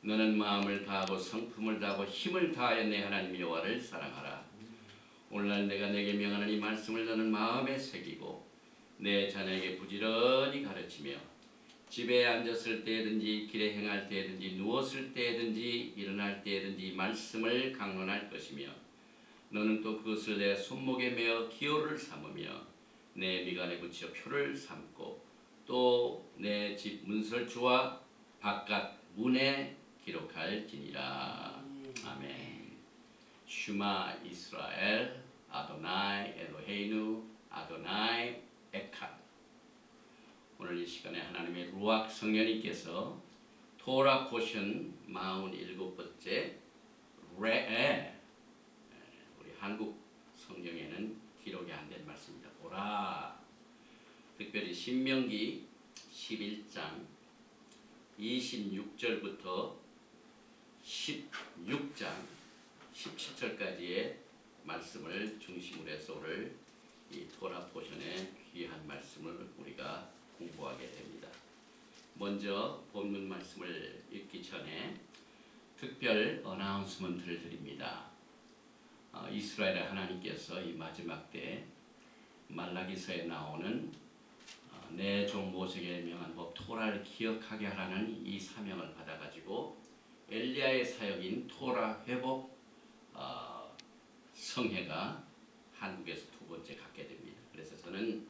너는 마음을 다하고 성품을 다하고 힘을 다하여 내 하나님 여호와를 사랑하라. 오늘날 내가 내게 명하는 이 말씀을 너는 마음에 새기고 내 자녀에게 부지런히 가르치며 집에 앉았을 때든지 길에 행할 때든지 누웠을 때든지 일어날 때든지 말씀을 강론할 것이며 너는 또 그것을 내 손목에 메어 기호를 삼으며 내 미간에 붙여 표를 삼고 또 내 집 문설주와 바깥 문에 기록할지니라. 아멘. 슈마 이스라엘 아도나이 엘로헤이누 아도나이 에칸. 오늘 이 시간에 하나님의 루악 성령님께서 토라 포션 47번째 레에, 우리 한국 성경에는 기록이 안 된 말씀입니다. 보라. 특별히 신명기 11장 26절부터 16장 17절까지의 말씀을 중심으로 해서 오늘 이 토라 포션의 귀한 말씀을 우리가 공부하게 됩니다. 먼저 본문 말씀을 읽기 전에 특별 어나운스먼트를 드립니다. 이스라엘의 하나님께서 이 마지막 때 말라기서에 나오는 내 종 모세에게 명한 법 토라를 기억하게 하라는 이 사명을 받아가지고 엘리야의 사역인 토라 회복 성회가 한국에서 두 번째 갖게 됩니다. 그래서 저는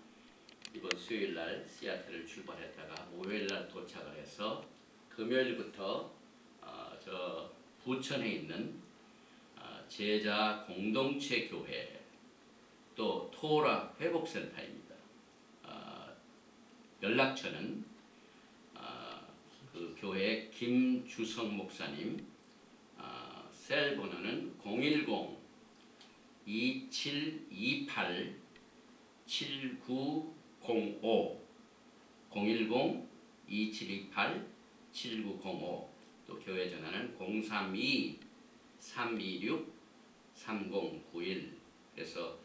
이번 수요일날 시애틀을 출발했다가 목요일날 도착을 해서 금요일부터 저 부천에 있는 제자 공동체 교회 또 토라 회복센터입니다. 연락처는 그 교회 김주성 목사님, 셀 번호는 010-2728-7905 010-2728-7905. 또 교회 전화는 032-326-3091. 그래서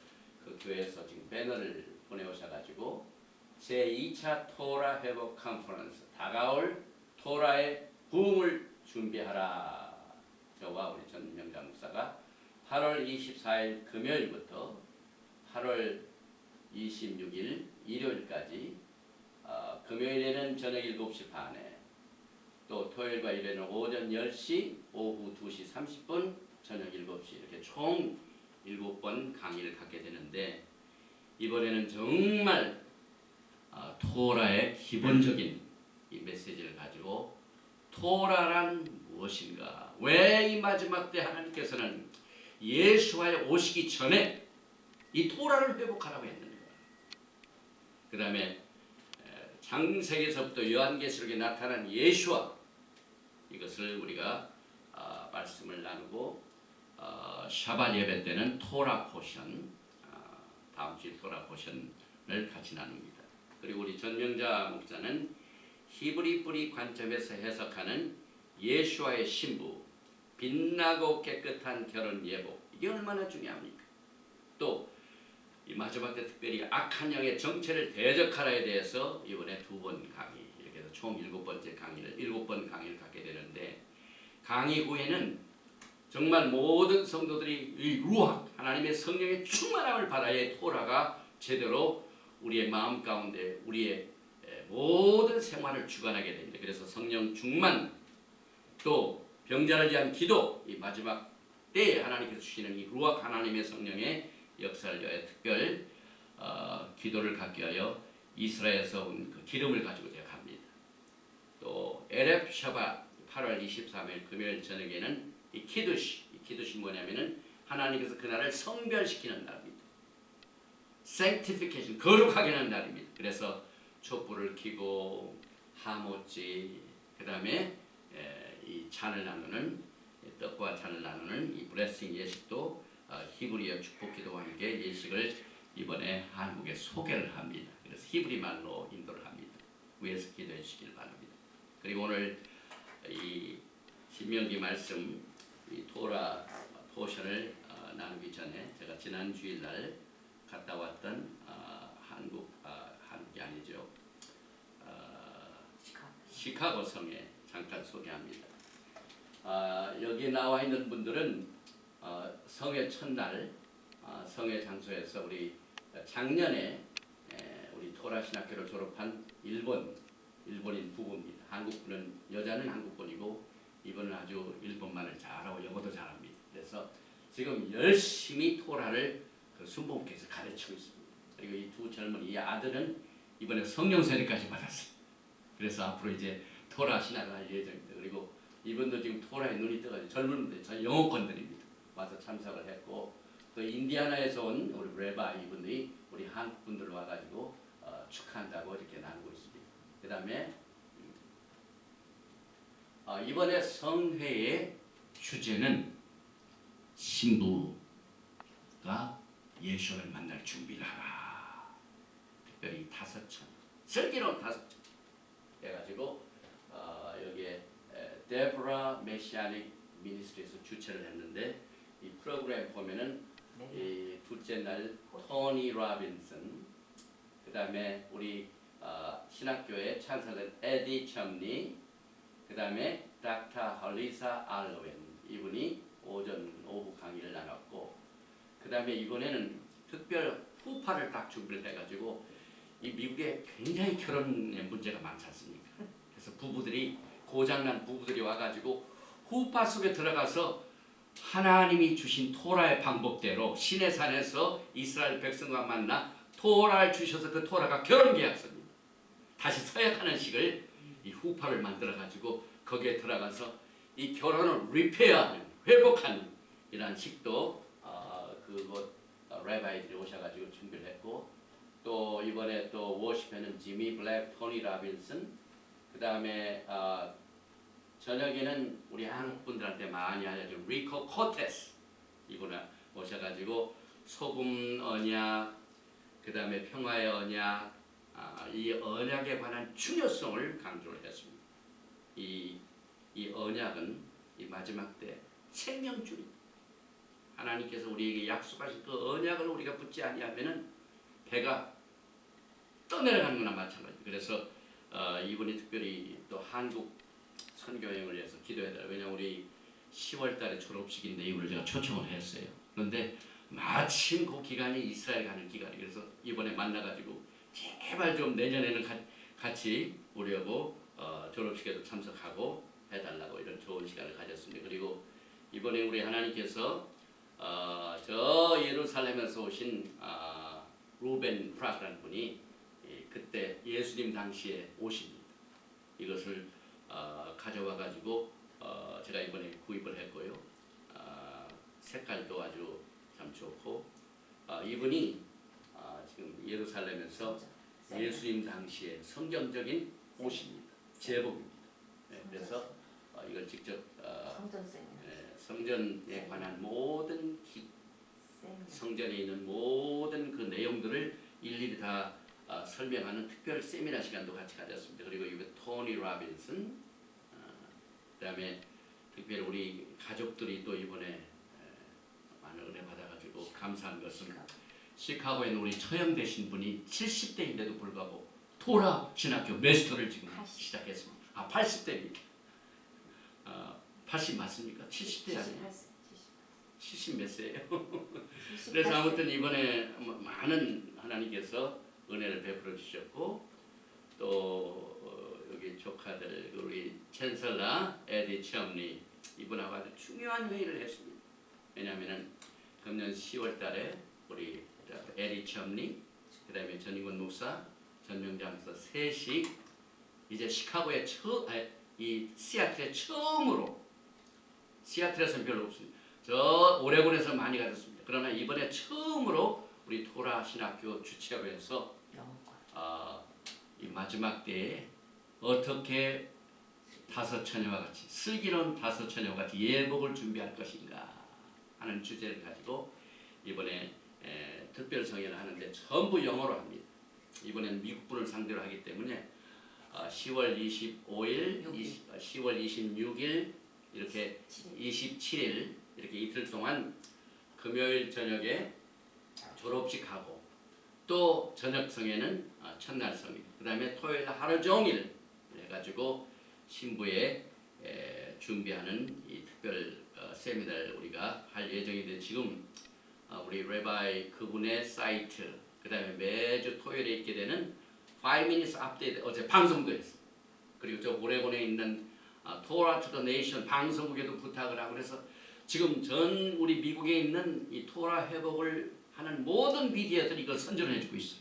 그 교회에서 지금 배너를 보내오셔가지고 제2차 토라 회복 컨퍼런스 다가올 토라의 부흥을 준비하라. 저와 우리 전명자 목사가 8월 24일 금요일부터 8월 26일 일요일까지 금요일에는 저녁 7시 반에 또 토요일과 일요일은 오전 10시, 오후 2시 30분, 저녁 7시 이렇게 총 7번 강의를 갖게 되는데 이번에는 정말 토라의 기본적인 이 메시지를 가지고 토라란 무엇인가, 왜 이 마지막 때 하나님께서는 예수와의 오시기 전에 이 토라를 회복하라고 했는가. 그 다음에 창세기에서부터 요한계시록에 나타난 예수와 이것을 우리가 말씀을 나누고 샤bat 예배 때는 토라 포션, 다음 주에 토라 포션을 같이 나눕니다. 그리고 우리 전명자 목사는 히브리 뿌리 관점에서 해석하는 예수와의 신부, 빛나고 깨끗한 결혼 예복, 이게 얼마나 중요합니까? 또 이 마지막 때 특별히 악한 영의 정체를 대적하라에 대해서 이번에 2번 강의, 이렇게 해서 총 7번째 강의를 7번 강의를 갖게 되는데, 강의 후에는 정말 모든 성도들이 이 루악 하나님의 성령의 충만함을 받아야 토라가 제대로 우리의 마음 가운데 우리의 모든 생활을 주관하게 됩니다. 그래서 성령 충만, 또 병자를 위한 기도, 이 마지막 때에 하나님께서 주시는 이 루악 하나님의 성령의 역사를 위하여 특별 기도를 갖게 하여 이스라엘에서 온 그 기름을 가지고 제가 갑니다. 또 에렙 샤bat 8월 23일 금요일 저녁에는 이 키두시 뭐냐면은 하나님께서 그날을 성별시키는 날입니다. sanctification, 거룩하게 하는 날입니다. 그래서 촛불을 켜고 하모찌, 그 다음에 이 잔을 나누는, 떡과 잔을 나누는 이 블레싱 예식도 히브리어 축복기도와 함께 예식을 이번에 한국에 소개를 합니다. 그래서 히브리 말로 인도를 합니다. 위에서 기도해 주시길 바랍니다. 그리고 오늘 이 신명기 말씀, 이 토라 포션을 나누기 전에 제가 지난 주일날 갔다 왔던 한국이 아니죠. 시카고 성에 잠깐 소개합니다. 여기 나와 있는 분들은 성회 첫날 성회 장소에서 우리 작년에 우리 토라 신학교를 졸업한 일본인 부부입니다. 한국분은 여자는 한국분이고 이분은 아주 일본말을 잘하고 영어도 잘합니다. 그래서 지금 열심히 토라를 그 순복음교회에서 가르치고 있습니다. 그리고 이 두 젊은이, 이 아들은 이번에 성령 세례까지 받았어요. 그래서 앞으로 이제 토라 신학을 할 예정입니다. 그리고 이분도 지금 토라에 눈이 떠가지고 젊은데 저 영어권들입니다. 와서 참석을 했고 또 인디아나에서 온 우리 레바 이분들이 우리 한국 분들 와가지고 축하한다고 이렇게 나누고 있습니다. 그 다음에 이번에 성회의 주제는 신부가 예수를 만날 준비를 하라. 특별히 5천 슬기로운 5천 해가지고 여기에 데보라 메시아닉 미니스트리에서 주최를 했는데 이 프로그램 보면은 이 둘째 날 토니 라빈슨, 그 다음에 우리 신학교의 찬사는 에디 첨니, 그 다음에 닥터 할리사 알로웬 이분이 오후 강의를 나눴고, 그 다음에 이번에는 특별 후파를 딱 준비를 해가지고 이 미국에 굉장히 결혼의 문제가 많지 않습니까? 그래서 고장난 부부들이 와가지고 후파 속에 들어가서 하나님이 주신 토라의 방법대로 시내산에서 이스라엘 백성과 만나 토라를 주셔서 그 토라가 결혼계약서입니다. 다시 서약하는 식을 이 후파를 만들어가지고 거기에 들어가서 이 결혼을 리페어하는, 회복하는 이러한 식도 그곳 레바이들이 오셔가지고 준비를 했고, 또 이번에 또 워십에는 지미 블랙, 토니 라빈슨, 그 다음에 저녁에는 우리 한국 분들한테 많이 알려진 리코 코테스 이분을 오셔가지고 소금 언약, 그 다음에 평화의 언약, 이 언약에 관한 중요성을 강조를 했습니다. 이 언약은 이 마지막 때 생명줄입니다. 하나님께서 우리에게 약속하신 그 언약을 우리가 붙지 아니하면은 배가 떠내려가는 거나 마찬가지입니다. 그래서 이분이 특별히 또 한국 선교여행을 위해서 기도해달라. 왜냐하면 우리 10월달에 졸업식인데 이분을 제가 초청을 했어요. 그런데 마침 그 기간이 이스라엘 가는 기간이, 그래서 이번에 만나가지고 제발 좀 내년에는 같이 우리하고 졸업식에도 참석하고 해달라고 이런 좋은 시간을 가졌습니다. 그리고 이번에 우리 하나님께서 저 예루살렘에서 오신 루벤 프라크라는 분이 그때 예수님 당시에 오십니다. 이것을 가져와가지고 제가 이번에 구입을 했고요. 색깔도 아주 참 좋고 이분이 지금 예루살렘에서 예수님 당시에 성경적인 옷입니다. 제복입니다. 네, 그래서 이걸 직접 성전에 관한 모든 성전에 있는 모든 그 내용들을 일일이 다 설명하는 특별 세미나 시간도 같이 가졌습니다. 그리고 이번 토니 라빈슨, 그다음에 특별히 우리 가족들이 또 이번에 많은 은혜 받아가지고 감사한 것은 시카고에 있는 우리 처형 되신 분이 70대인데도 불구하고 토라 신학교 메스터를 지금 시작했습니다. 80대입니다. 80 맞습니까? 70대 아니에요? 70 몇 세예요? 그래서 아무튼 이번에 많은 하나님께서 은혜를 베풀어 주셨고, 또 여기 조카들 우리 챈슬러 에디 첨니 이분하고 아주 중요한 회의를 했습니다. 왜냐하면은 금년 10월달에 우리 에디 첨니, 그다음에 전인권 목사, 전명장서 셋이 이제 시카고에 이 시애틀에 처음으로, 시애틀에서는 별로 없습니다. 저 오레곤에서 많이 가졌습니다. 그러나 이번에 처음으로 우리 토라 신학교 주최하면서 이 마지막 때에 어떻게 5처녀와 같이, 슬기로운 5처녀와 같이 예복을 준비할 것인가 하는 주제를 가지고 이번에 특별 성회를 하는데 전부 영어로 합니다. 이번에는 미국 분을 상대로 하기 때문에 10월 25일, 10월 26일 이렇게 27일 이렇게 이틀 동안 금요일 저녁에 졸업식하고 또 저녁 성회는 첫날 성회, 그 다음에 토요일 하루 종일 해가지고 신부의 준비하는 이 특별 세미나를 우리가 할 예정인데 지금 우리 레바이 그분의 사이트 그다음에 매주 토요일에 있게 되는 5 minutes update 어제 방송도 했어. 그리고 저 오레곤에 있는 토라 투 더 네이션 방송국에도 부탁을 하고 그래서 지금 전 우리 미국에 있는 이 토라 회복을 하는 모든 미디어들이 이걸 선전을 해주고 있어요.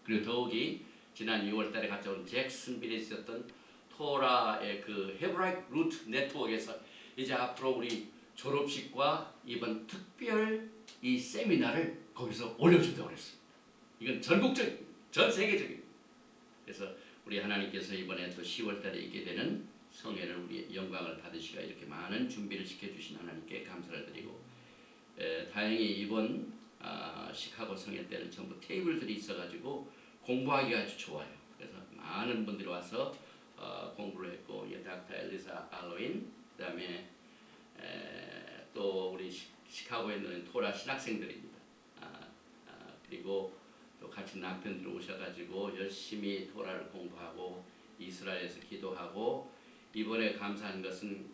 그리고 더욱이 지난 6월달에 갔다 온 잭슨빌에 있었던 토라의 그 헤브라이크 루트 네트워크에서 이제 앞으로 우리 졸업식과 이번 특별 이 세미나를 거기서 올려준다고 그랬어요. 이건 전국적, 전 세계적인. 그래서 우리 하나님께서 이번에 또 10월달에 있게 되는 성회를 우리 영광을 받으시가 이렇게 많은 준비를 시켜주신 하나님께 감사를 드리고 다행히 이번 시카고 성회 때는 전부 테이블들이 있어가지고 공부하기가 아주 좋아요. 그래서 많은 분들이 와서 공부를 했고 닥터 엘리사 알로인 그다음에 또 우리 시카고에 있는 토라 신학생들입니다. 그리고 또 같이 남편들 오셔가지고 열심히 토라를 공부하고 이스라엘에서 기도하고 이번에 감사한 것은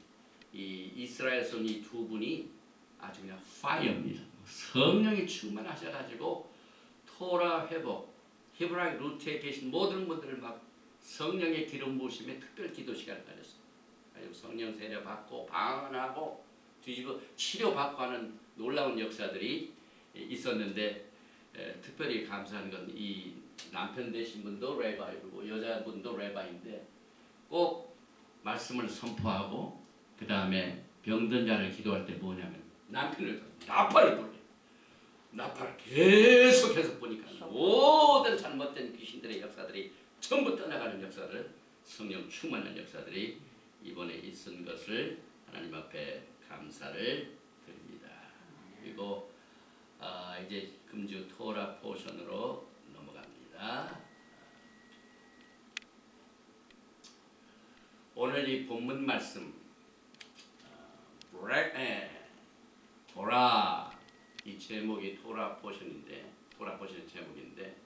이 이스라엘에서 온 이 두 분이 아주 그냥 파이어입니다. 성령이 충만하셔가지고 토라 회복, 히브라이 루트에 계신 모든 분들을 막 성령의 기름 부으심에 특별 기도 시간을 가졌어요. 그리고 성령 세례 받고 방언하고 뒤집어 치료 받고 하는 놀라운 역사들이 있었는데 특별히 감사한 건 이 남편 되신 분도 레바이고 여자분도 레바인데 꼭 말씀을 선포하고 그 다음에 병든 자를 기도할 때 뭐냐면 남편을 나팔을 불러요. 나팔을 계속해서 보니까 모든 잘못된 귀신들의 역사들이 전부 떠나가는 역사를 성령 충만한 역사들이 이번에 있은 것을 하나님 앞에 감사를 드립니다. 그리고 이제 금주 토라 포션으로 넘어갑니다. 오늘 이 본문 말씀 토라 이 제목이 토라 포션인데 토라 포션의 제목인데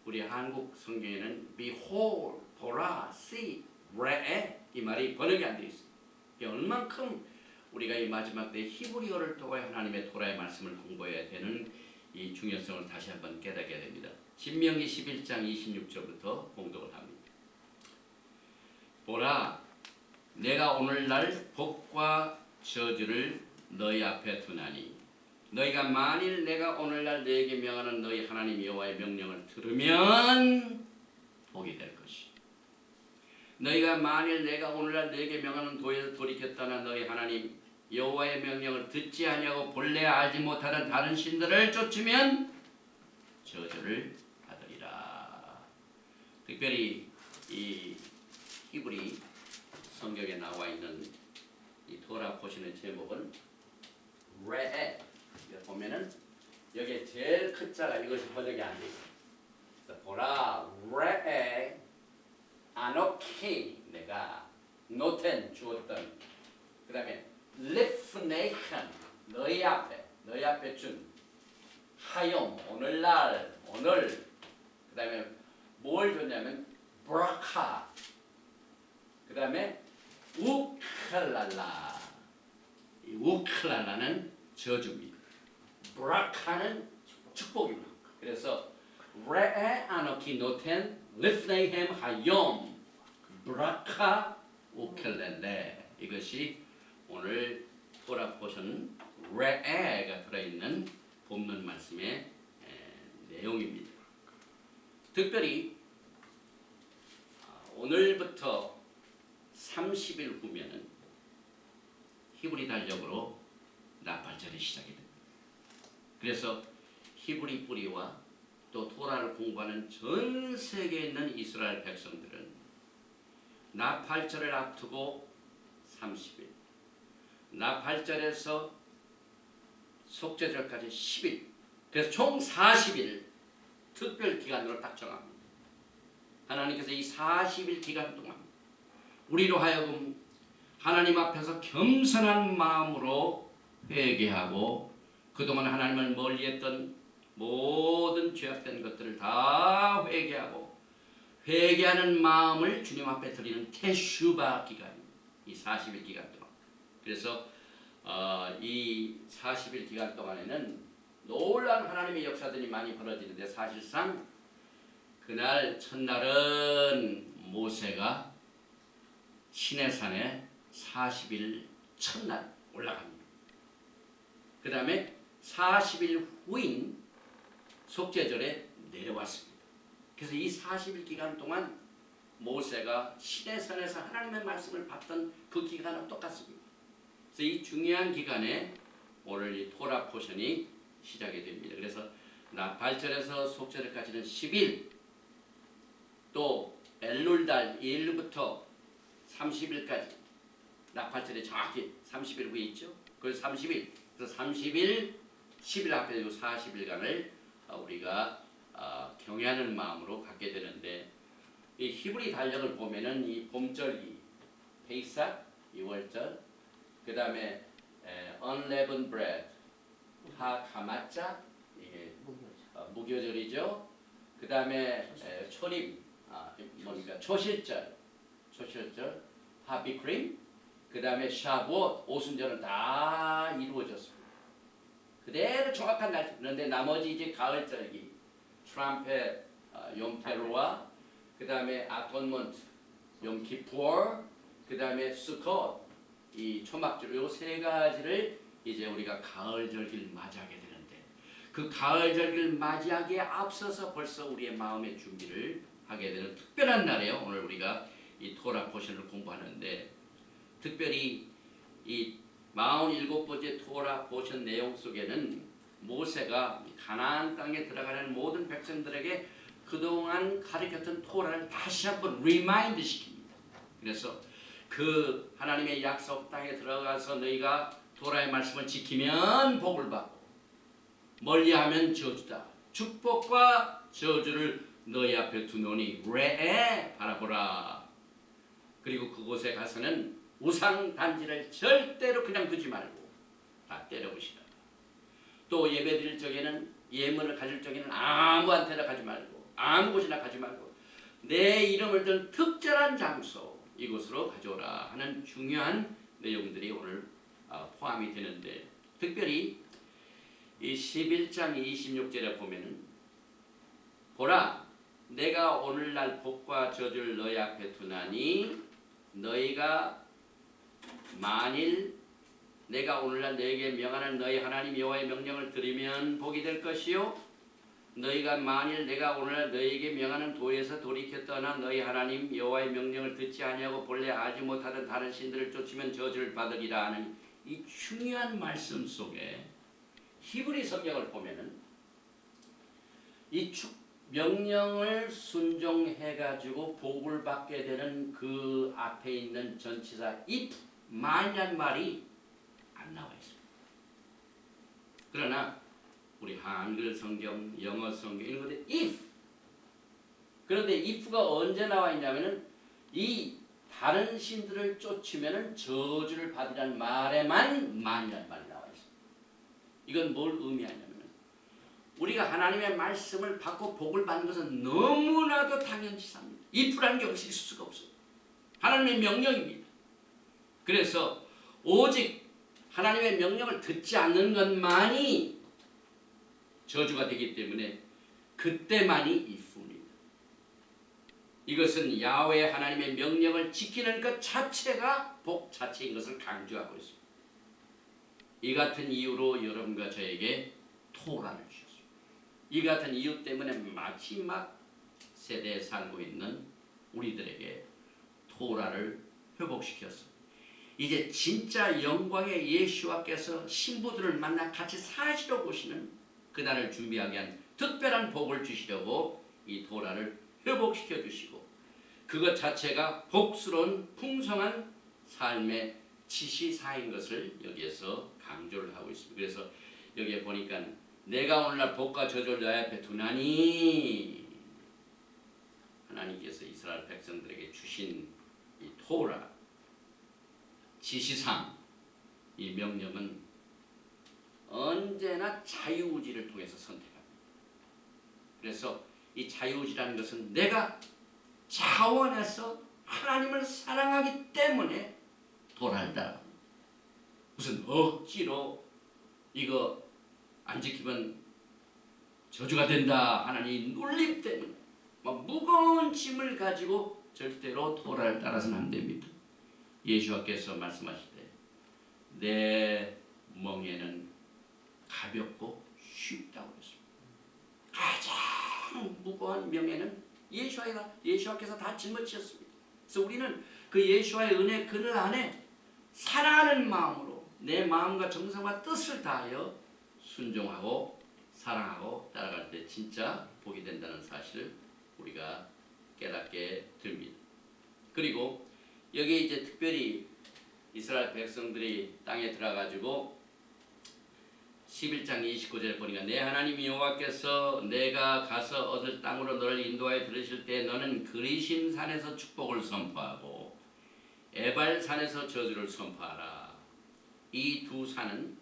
우리 한국 성경에는 behold, 보라, see, re'e 이 말이 번역이 안 돼 있어요. 얼만큼 우리가 이 마지막 때 히브리어를 통해 하나님의 토라의 말씀을 공부해야 되는 이 중요성을 다시 한번 깨닫게 됩니다. 신명기 11장 26절부터 봉독을 합니다. 보라, 내가 오늘날 복과 저주를 너희 앞에 두나니 너희가 만일 내가 오늘날 너희에게 명하는 너희 하나님 여호와의 명령을 들으면 복이 될 것이. 너희가 만일 내가 오늘날 너희에게 명하는 도에서 돌이켰다나 너희 하나님 여호와의 명령을 듣지 아니하고 본래 알지 못하는 다른 신들을 쫓으면 저주를 받으리라. 특별히 이 히브리 성경에 나와 있는 이 토라 포션의 제목은 레에 보면은 여기에 제일 큰 자가 이것이 번역이 안 돼 있어요. 보라 레에 아노키 내가 노텐 주었던 그 다음에 리프네이션 너희 앞에 준 하욤 오늘날 오늘 그 다음에 뭘 줬냐면 브라카 그 다음에 우클랄라 이 우클랄라는 저주입니다. 브라카는 축복입니다. 그래서 레에 아노키 노텐 리프네이햄 하욤 브라카 우클렐레 이것이 오늘 토라 포션 레에가 들어있는 본문 말씀의 내용입니다. 특별히 오늘부터 30일 후면은 히브리 달력으로 나팔절이 시작이 됩니다. 그래서 히브리 뿌리와 또 토라를 공부하는 전 세계에 있는 이스라엘 백성들은 나팔절을 앞두고 30일, 나팔절에서 속죄절까지 10일, 그래서 총 40일 특별 기간으로 딱 정합니다. 하나님께서 이 40일 기간 동안 우리로 하여금 하나님 앞에서 겸손한 마음으로 회개하고 그동안 하나님을 멀리했던 모든 죄악된 것들을 다 회개하고 회개하는 마음을 주님 앞에 드리는 테슈바 기간입니다. 이 40일 기간 동안. 그래서 이 40일 기간 동안에는 놀라운 하나님의 역사들이 많이 벌어지는데 사실상 그날 첫날은 모세가 시내산에 40일 첫날 올라갑니다. 그 다음에 40일 후인 속죄절에 내려왔습니다. 그래서 이 40일 기간 동안 모세가 시내산에서 하나님의 말씀을 받던 그 기간은 똑같습니다. 그래서 이 중요한 기간에 오늘 이 토라 포션이 시작이 됩니다. 그래서 나팔절에서 속죄절까지는 10일, 또 엘룰달 1일부터 30일까지 나팔절에 정확히 30일 후에 있죠. 그래서 30일, 그래서 30일, 10일 앞에 이 40일간을 우리가 경외하는 마음으로 갖게 되는데, 이 히브리 달력을 보면은 이 봄절기, 페이삭 2월절, 그 다음에 unleavened bread, 하가마짜 이게 무교절이죠. 그 다음에 초림, 뭡니까 초실절, 하비크림, 그 다음에 샤브옷, 오순절은 다 이루어졌습니다. 그대로 정확한 날짜. 그런데 나머지 이제 가을절기, 트럼펫, 욤테루아, 그 다음에 아톤먼트, 욤키푸어, 그 다음에 수컷, 이 초막절, 요 세 가지를 이제 우리가 가을절기를 맞이하게 되는데, 그 가을절기를 맞이하기에 앞서서 벌써 우리의 마음의 준비를 하게 되는 특별한 날이에요. 오늘 우리가 이 토라 포션을 공부하는데, 특별히 이 47번째 토라 포션 내용 속에는 모세가 가나안 땅에 들어가는 모든 백성들에게 그동안 가르쳤던 토라를 다시 한번 리마인드 시킵니다. 그래서 그 하나님의 약속 땅에 들어가서 너희가 토라의 말씀을 지키면 복을 받고 멀리하면 저주다. 축복과 저주를 너희 앞에 두노니 레에 바라보라. 그리고 그곳에 가서는 우상 단지를 절대로 그냥 두지 말고 다 때려부시라. 또 예배 드릴 적에는 예물을 가질 적에는 아무한테나 가지 말고 아무 곳이나 가지 말고 내 이름을 든 특별한 장소 이곳으로 가져오라 하는 중요한 내용들이 오늘 포함이 되는데, 특별히 이 11장 26절에 보면은 보라 내가 오늘날 복과 저주를 너희 앞에 두나니 너희가 만일 내가 오늘날 너희에게 명하는 너희 하나님 여호와의 명령을 들으면 복이 될 것이요 너희가 만일 내가 오늘날 너희에게 명하는 도에서 돌이켜 떠나 너희 하나님 여호와의 명령을 듣지 아니하고 본래 알지 못하던 다른 신들을 쫓으면 저주를 받으리라 하는 이 중요한 말씀 속에 히브리 성경을 보면은 이 명령을 순종해가지고 복을 받게 되는 그 앞에 있는 전치사 if, 만이라는 말이 안 나와 있습니다. 그러나 우리 한글 성경, 영어 성경 이런 것들 if. 그런데 if가 언제 나와 있냐면은 이 다른 신들을 쫓으면은 저주를 받으라는 말에만 만이라는 말이 나와 있습니다. 이건 뭘 의미하냐면은 우리가 하나님의 말씀을 받고 복을 받는 것은 너무나도 당연시합니다. if라는 게 없을 수가 없어요. 하나님의 명령입니다. 그래서 오직 하나님의 명령을 듣지 않는 것만이 저주가 되기 때문에 그때만이 if입니다. 이것은 야훼 하나님의 명령을 지키는 것 자체가 복 자체인 것을 강조하고 있습니다. 이 같은 이유로 여러분과 저에게 토라를 주셨습니다. 이 같은 이유 때문에 마지막 세대에 살고 있는 우리들에게 토라를 회복시켰습니다. 이제 진짜 영광의 예수와께서 신부들을 만나 같이 사시러 오시는 그날을 준비하게 한 특별한 복을 주시려고 이 토라를 회복시켜 주시고 그것 자체가 복스러운 풍성한 삶의 지시사인 것을 여기에서 강조를 하고 있습니다. 그래서 여기에 보니까 내가 오늘날 복과 저주를 너희 앞에 두나니 하나님께서 이스라엘 백성들에게 주신 이 토라 지시상 이 명령은 언제나 자유의지를 통해서 선택합니다. 그래서 이 자유의지라는 것은 내가 자원해서 하나님을 사랑하기 때문에 토라를 따라. 무슨 억지로 이거 안 지키면 저주가 된다 하나님 눌림 때문에 막 무거운 짐을 가지고 절대로 토라를 따라서는 안 됩니다. 예수께서 말씀하시되 내 멍에는 가볍고 쉽다고 했습니다. 가장 무거운 명예는 예수께서 다 짊어지셨습니다. 그래서 우리는 그 예수와의 은혜 그늘 안에 사랑하는 마음으로 내 마음과 정성과 뜻을 다하여 순종하고 사랑하고 따라갈 때 진짜 복이 된다는 사실을 우리가 깨닫게 됩니다. 그리고 여기 이제 특별히 이스라엘 백성들이 땅에 들어가지고 11장 29절에 보니까 내 하나님 여호와께서 내가 가서 얻을 땅으로 너를 인도하여 들으실 때 너는 그리심 산에서 축복을 선포하고 에발 산에서 저주를 선포하라. 이 두 산은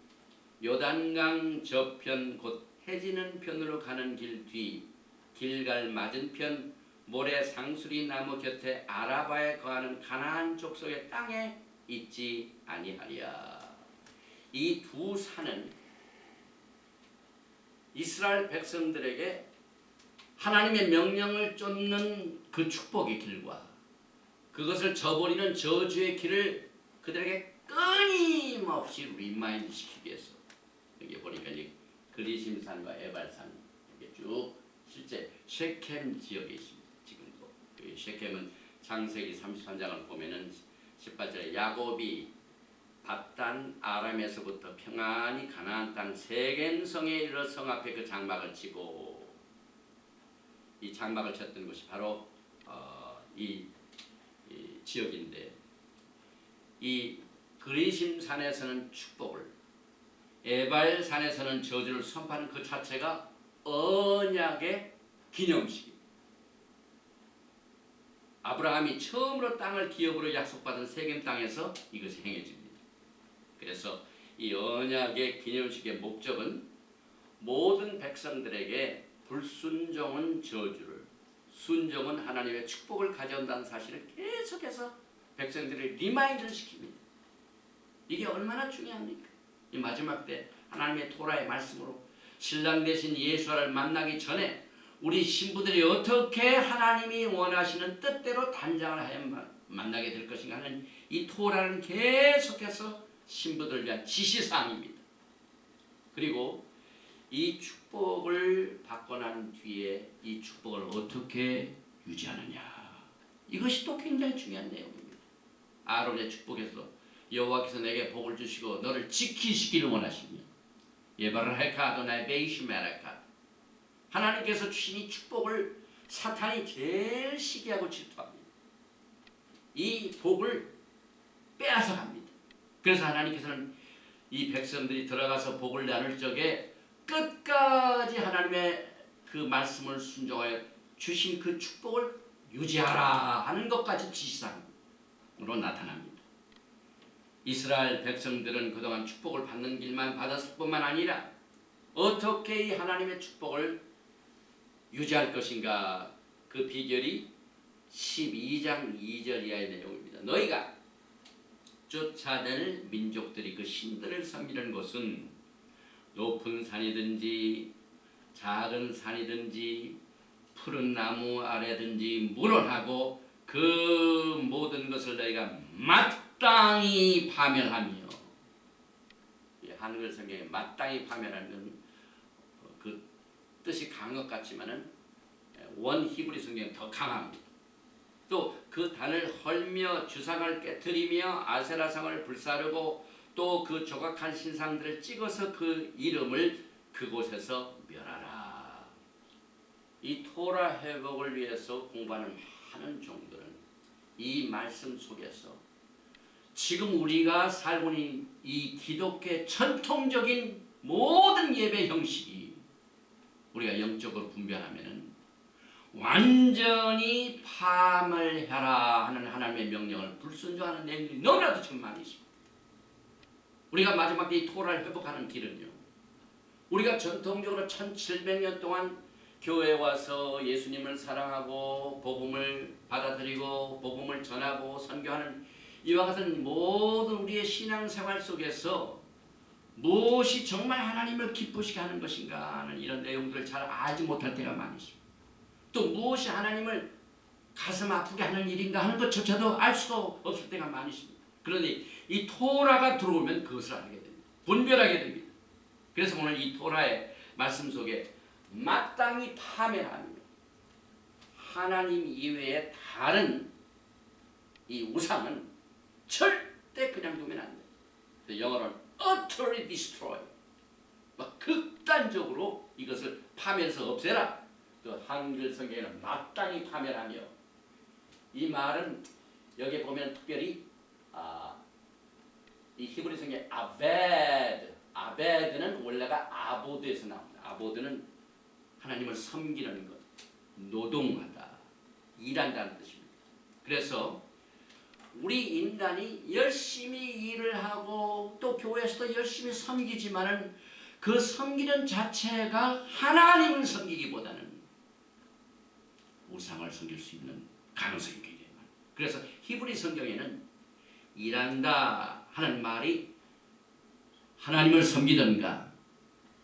요단강 저편 곧 해지는 편으로 가는 길 뒤 길갈 맞은편 모래 상수리 나무 곁에 아라바에 거하는 가나안 족속의 땅에 있지 아니하리라. 이 두 산은 이스라엘 백성들에게 하나님의 명령을 쫓는 그 축복의 길과 그것을 저버리는 저주의 길을 그들에게 끊임없이 리마인드 시키기 위해서 여기 보니까 그리심산과 에발산 이게 쭉 실제 셰켐 지역에 있습니다. 지금도 그 셰켐은 창세기 33장을 보면은 18절에 야곱이 밧단 아람에서부터 평안히 가나안 땅 세겜성에 이르러 성 앞에 그 장막을 치고 이 장막을 쳤던 곳이 바로 이 지역인데 이 그리심산에서는 축복을 에발산에서는 저주를 선포하는 그 자체가 언약의 기념식입니다. 아브라함이 처음으로 땅을 기업으로 약속받은 세겜 땅에서 이것이 행해집니다. 그래서 이 언약의 기념식의 목적은 모든 백성들에게 불순종은 저주를, 순종은 하나님의 축복을 가져온다는 사실을 계속해서 백성들을 리마인드를 시킵니다. 이게 얼마나 중요합니까? 이 마지막 때 하나님의 토라의 말씀으로 신랑 되신 예수를 만나기 전에 우리 신부들이 어떻게 하나님이 원하시는 뜻대로 단장을 하여 만나게 될 것인가 하는 이 토라는 계속해서 신부들 위한 지시사항입니다. 그리고 이 축복을 받고 난 뒤에 이 축복을 어떻게 유지하느냐, 이것이 또 굉장히 중요한 내용입니다. 아론의 축복에서 여호와께서 내게 복을 주시고 너를 지키시기를 원하시며 예바랄카 아도나이 베이시메라카, 하나님께서 주신 이 축복을 사탄이 제일 시기하고 질투합니다. 이 복을 빼앗아 갑니다. 그래서 하나님께서는 이 백성들이 들어가서 복을 나눌 적에 끝까지 하나님의 그 말씀을 순종하여 주신 그 축복을 유지하라 하는 것까지 지시사항으로 나타납니다. 이스라엘 백성들은 그동안 축복을 받는 길만 받았을 뿐만 아니라 어떻게 이 하나님의 축복을 유지할 것인가, 그 비결이 12장 2절 이하의 내용입니다. 너희가 쫓아낼 민족들이 그 신들을 섬기는 곳은 높은 산이든지 작은 산이든지 푸른 나무 아래든지 물론하고 그 모든 것을 너희가 마땅히 파멸하며, 한글 성경에 마땅히 파멸하는 그 뜻이 강한 것 같지만은 원 히브리 성경은 더 강합니다. 또 그 단을 헐며 주상을 깨뜨리며 아세라상을 불사르고 또 그 조각한 신상들을 찍어서 그 이름을 그곳에서 멸하라. 이 토라 회복을 위해서 공부하는 많은 종들은 이 말씀 속에서 지금 우리가 살고 있는 이 기독교의 전통적인 모든 예배 형식이 우리가 영적으로 분별하면은 완전히 파멸하라 하는 하나님의 명령을 불순종하는 내용들이 너무나도 지금 많이 있습니다. 우리가 마지막 때 이 토라를 회복하는 길은요, 우리가 전통적으로 1700년 동안 교회에 와서 예수님을 사랑하고 복음을 받아들이고 복음을 전하고 선교하는 이와 같은 모든 우리의 신앙생활 속에서 무엇이 정말 하나님을 기쁘시게 하는 것인가 하는 이런 내용들을 잘 알지 못할 때가 많이 있습니다. 또 무엇이 하나님을 가슴 아프게 하는 일인가 하는 것조차도 알 수가 없을 때가 많이 있습니다. 그러니 이 토라가 들어오면 그것을 알게 됩니다. 분별하게 됩니다. 그래서 오늘 이 토라의 말씀 속에 마땅히 파멸하며 하나님 이외에 다른 이 우상은 절대 그냥 두면 안 돼요. 영어로는 utterly destroy. 막 극단적으로 이것을 파멸해서 없애라. 또 한글 성경에는 마땅히 파멸하며, 이 말은 여기 보면 특별히 이 히브리 성경에 아베드는 원래가 아보드에서 나옵니다. 아보드는 하나님을 섬기는 것, 노동하다, 일한다는 뜻입니다. 그래서 우리 인간이 열심히 일을 하고 또 교회에서도 열심히 섬기지만은 그 섬기는 자체가 하나님을 섬기기보다는 우상을 섬길 수 있는 가능성이 굉장히 많아요. 그래서 히브리 성경에는 일한다 하는 말이 하나님을 섬기든가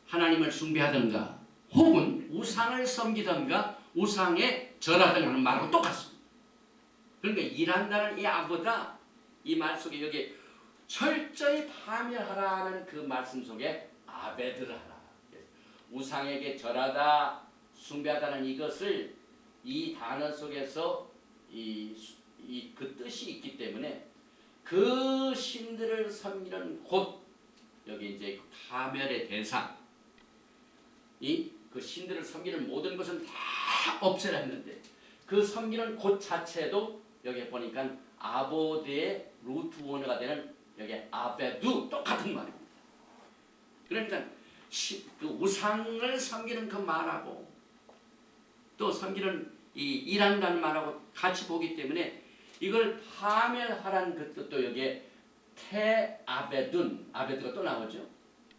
하나님을 숭배하든가 혹은 우상을 섬기든가 우상에 절하든가 하는 말하고 똑같습니다. 그러니까 일한다는 이 아보다 이 말 속에 여기 철저히 파멸하라는 그 말씀 속에 아베드를 하라. 우상에게 절하다, 숭배하다는 이것을 이 단어 속에서 그 뜻이 있기 때문에 그 신들을 섬기는 곳, 여기 이제 파멸의 대상, 그 신들을 섬기는 모든 것은 다 없애라 했는데 그 섬기는 곳 자체도 여기 보니까 아보드의 루트 원어가 되는 여기 아베두 똑같은 말입니다. 그러니까 그 우상을 섬기는 그 말하고 또 섬기는 이 일한다는 말하고 같이 보기 때문에 이걸 파멸하라는 그 뜻도 여기에 아베드가 또 나오죠.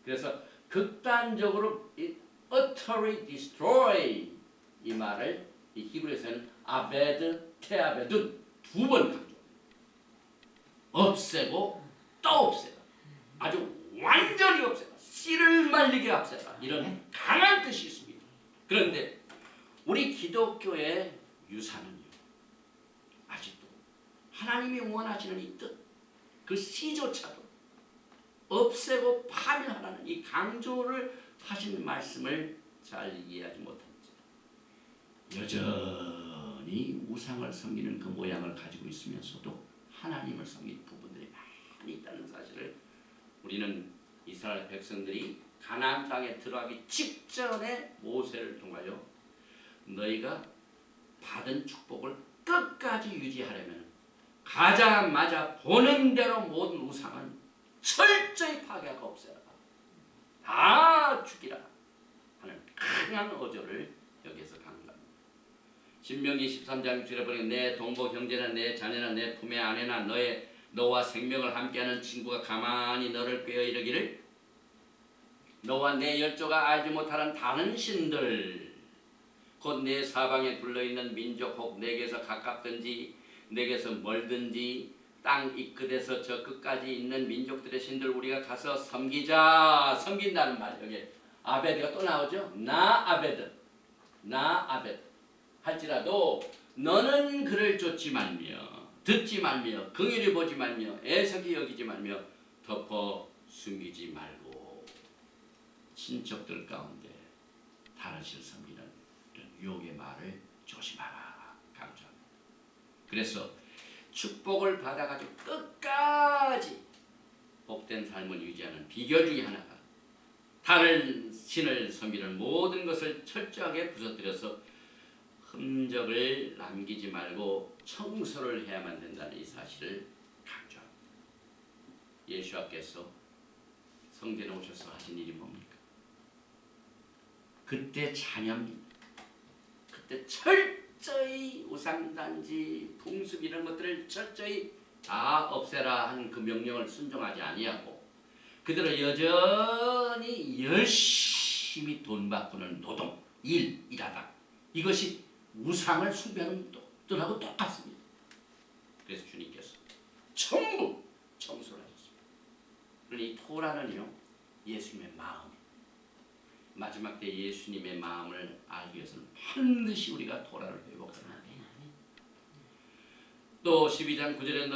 그래서 극단적으로 utterly destroy 이 말을 이 히브리에서는 테아베둔 두 번 강조. 없애고 또 없애라. 아주 완전히 없애라. 씨를 말리게 없애라. 이런 강한 뜻이 있습니다. 그런데 우리 기독교의 유산은요, 아직도 하나님이 원하시는 이 뜻, 그 씨조차도 없애고 파멸하라는 이 강조를 하신 말씀을 잘 이해하지 못합니다. 여전히 우상을 섬기는 그 모양을 가지고 있으면서도 하나님을 섬기는 부분들이 많이 있다는 사실을 우리는 이스라엘 백성들이 가나안 땅에 들어가기 직전에 모세를 통하여 너희가 받은 축복을 끝까지 유지하려면 가자마자 보는 대로 모든 우상은 철저히 파괴하고 없애라. 다 죽이라 하는 강한 어조를 여기에서 강조합니다. 신명기 13장 6절에 보면 내 동복 형제나 내 자녀나 내 품의 아내나 너와 생명을 함께하는 친구가 가만히 너를 꾀어 이르기를 너와 내 열조가 알지 못하는 다른 신들 곧 내 사방에 둘러있는 민족 혹 내게서 가깝든지 내게서 멀든지 땅 이 끝에서 저 끝까지 있는 민족들의 신들 우리가 가서 섬긴다는 말이에요. 여기 아베드가 또 나오죠. 나 아베드 할지라도 너는 그를 쫓지 말며 듣지 말며 긍휼히 보지 말며 애석히 여기지 말며 덮어 숨기지 말고 친척들 가운데 다른 신을 섬기는 이런 유혹의 말을 조심하라 강조합니다. 그래서 축복을 받아가지고 끝까지 복된 삶을 유지하는 비결 중에 하나가 다른 신을 섬기는 모든 것을 철저하게 부서뜨려서 흔적을 남기지 말고 청소를 해야만 된다는 이 사실을 강조합니다. 예수께서 성전에 오셔서 하신 일이 뭡니까? 그때 찬양입니다. 그때 철저히 우상단지, 풍습 이런 것들을 철저히 다 없애라 하는 그 명령을 순종하지 아니하고 그대로 여전히 열심히 돈 바꾸는 노동, 일하다. 이것이 우상을 숭배하는 것들하고 똑같습니다. 그래서 주님께서 전부 청소를 하셨습니다. 그러니 이 토라는요 예수님의 마음. 마지막 때 예수님의 마음을 알기 위해서는 반드시 우리가 토라를 회복하는 거예요. 또 12장 9절에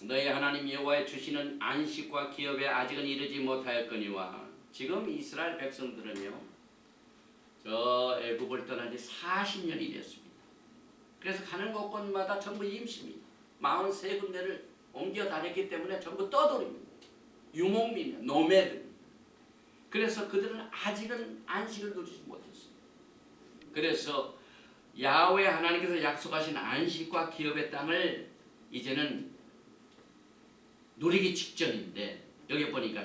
너희 하나님 여호와의 주시는 안식과 기업에 아직은 이르지 못하였거니와. 지금 이스라엘 백성들은요 저 애굽을 떠난 지 40년이 됐습니다. 그래서 가는 곳곳마다 전부 임시입니다. 43군데를 옮겨 다녔기 때문에 전부 떠돌입니다. 유목민입니다. 노매드입니다. 그래서 그들은 아직은 안식을 누리지 못했습니다. 그래서 야훼 하나님께서 약속하신 안식과 기업의 땅을 이제는 누리기 직전인데, 여기 보니까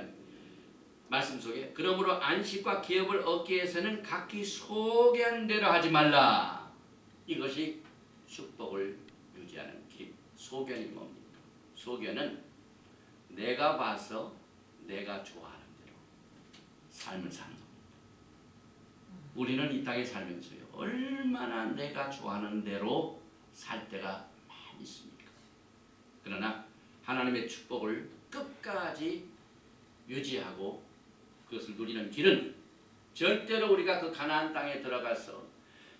말씀 속에 그러므로 안식과 기업을 얻기 위해서는 각기 소견 대로 하지 말라. 이것이 축복을 유지하는 길. 소견이 뭡니까? 소견은 내가 봐서 내가 좋아하는 대로 삶을 사는 겁니다. 우리는 이 땅에 살면서요 얼마나 내가 좋아하는 대로 살 때가 많이 있습니까? 그러나 하나님의 축복을 끝까지 유지하고 그것을 누리는 길은 절대로 우리가 그 가나안 땅에 들어가서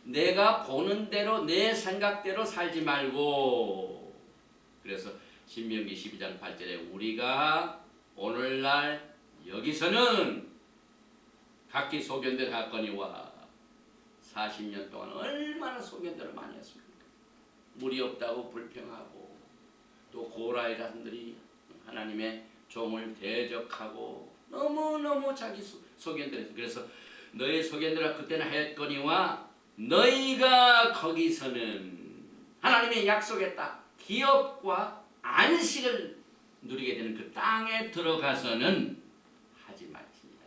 내가 보는 대로 내 생각대로 살지 말고, 그래서 신명기 12장 8절에 우리가 오늘날 여기서는 각기 소견대로 하거니와. 40년 동안 얼마나 소견대로 많이 했습니까? 물이 없다고 불평하고, 또 고라의 자손들이 하나님의 종을 대적하고 너무너무 자기 소견대로 했어요. 그래서 너의 소견대로 그때는 하였거니와 너희가 거기서는 하나님의 약속했다 기업과 안식을 누리게 되는 그 땅에 들어가서는 하지 말지니라.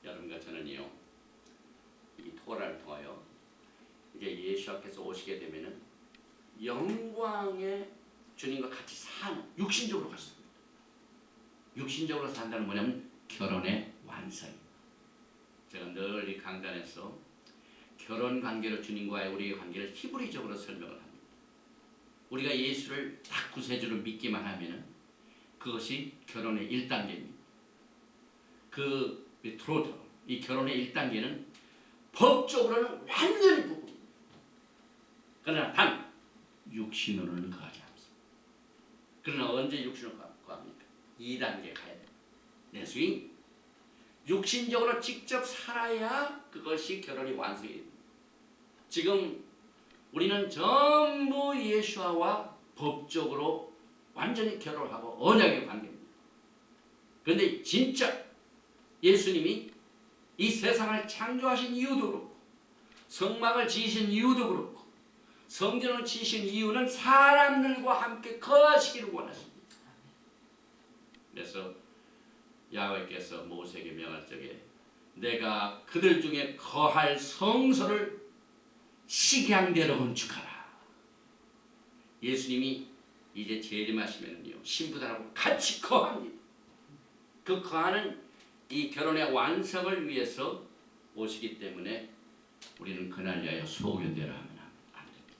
여러분과 저는요 이 토라를 통하여 이제 예수께서 오시게 되면은 영광의 주님과 같이 사는, 육신적으로 갔습니다. 육신적으로 산다는 뭐냐면 결혼의 완성입니다. 제가 늘 이 강단에서 결혼 관계로 주님과의 우리의 관계를 히브리적으로 설명을 합니다. 우리가 예수를 딱 구세주로 믿기만 하면은 그것이 결혼의 1단계입니다. 그 비트로트, 이 결혼의 1단계는 법적으로는 완전히 부부입니다. 그러나 단 육신으로는 거하지 않습니다. 그러나 언제 육신으로 거합니까? 2단계 가야 됩니다. 내수인 육신적으로 직접 살아야 그것이 결혼이 완성이 됩니다. 지금 우리는 전부 예수와 법적으로 완전히 결혼하고 언약의 관계입니다. 그런데 진짜 예수님이 이 세상을 창조하신 이유도 그렇고 성막을 지으신 이유도 그렇고 성전을 지으신 이유는 사람들과 함께 거하시기를 원하십니다. 그래서 야훼께서 모세에게 명할 적에 내가 그들 중에 거할 성소를 식양대로 건축하라. 예수님이 이제 재림하시면요 신부들하고 같이 거합니다. 그 거하는 이 결혼의 완성을 위해서 오시기 때문에 우리는 그날 위하여 소견대로 하면 안 됩니다.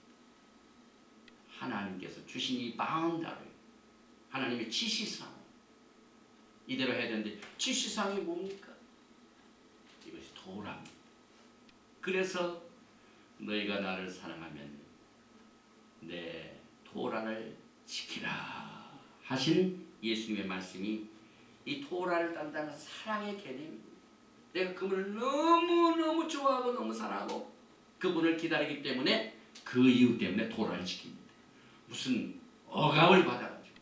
하나님께서 주신 이 바운더리, 하나님의 지시상 이대로 해야 되는데 지시상이 뭡니까? 이것이 도랍니다. 그래서 너희가 나를 사랑하면 내 토라를 지키라 하신 예수님의 말씀이 이 토라를 딴다는 사랑의 개념입니다. 내가 그분을 너무너무 좋아하고 너무 사랑하고 그분을 기다리기 때문에 그 이유 때문에 토라를 지킵니다. 무슨 억압을 받아가지고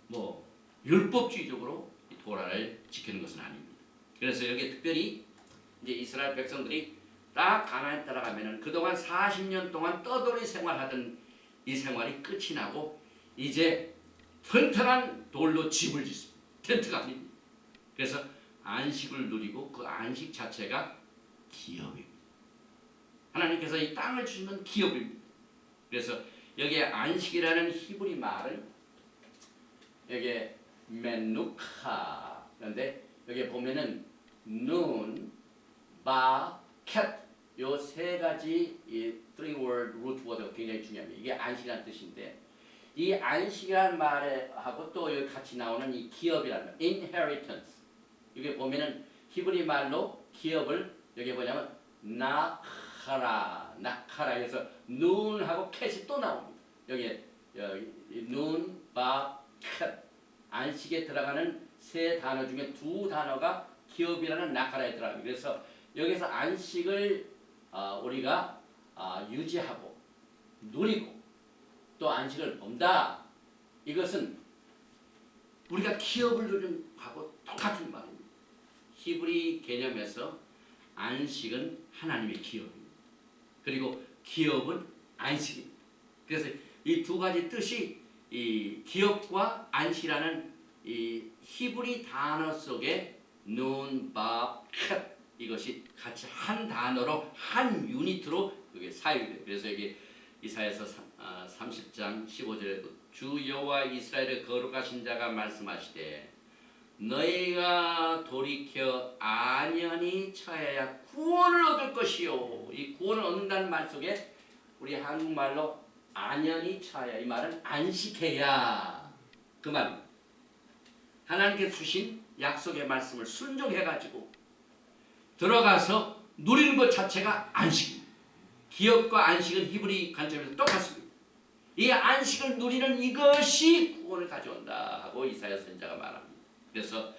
뭐 율법주의적으로 이 토라를 지키는 것은 아닙니다. 그래서 여기 특별히 이제 이스라엘 백성들이 딱 가나안에 따라가면은 그동안 40년 동안 떠돌이 생활하던 이 생활이 끝이 나고 이제 튼튼한 돌로 집을 짓습니다. 텐트가 아닙니다. 그래서 안식을 누리고 그 안식 자체가 기업입니다. 하나님께서 이 땅을 주시는 기업입니다. 그래서 여기에 안식이라는 히브리 말은 여기에 메누카, 그런데 여기 보면은 눈, 바, 캣 요 세 가지 이 three word root word가 굉장히 중요합니다. 이게 안식이라는 뜻인데 이 안식이라는 말하고 또 여기 같이 나오는 이 기업이라는 말, inheritance. 이게 보면은 히브리 말로 기업을 여기 뭐냐면 나카라 해서 눈하고 캣이 또 나옵니다. 여기 눈, 바, 캣. 안식에 들어가는 세 단어 중에 두 단어가 기업이라는 나카라에 들어갑니다. 그래서 여기서 안식을 우리가 유지하고 누리고 또 안식을 본다. 이것은 우리가 기업을 누리는 거하고 똑같은 말입니다. 히브리 개념에서 안식은 하나님의 기업입니다. 그리고 기업은 안식입니다. 그래서 이 두 가지 뜻이 이 기업과 안식이라는 이 히브리 단어 속에 눈, 바, 캣 이것이 같이 한 단어로 한 유니트로 그게 사용돼요. 그래서 여기 이사야서 30장 15절에도 주 여호와 이스라엘의 거룩하신 자가 말씀하시되 너희가 돌이켜 안연히 처해야 구원을 얻을 것이요. 이 구원을 얻는다는 말 속에 우리 한국말로 안연히 처해야, 이 말은 안식해야 그 말입니다. 하나님께서 주신 약속의 말씀을 순종해가지고 들어가서 누리는 것 자체가 안식입니다. 기업과 안식은 히브리 관점에서 똑같습니다. 이 안식을 누리는 이것이 구원을 가져온다 하고 이사야 선지자가 말합니다. 그래서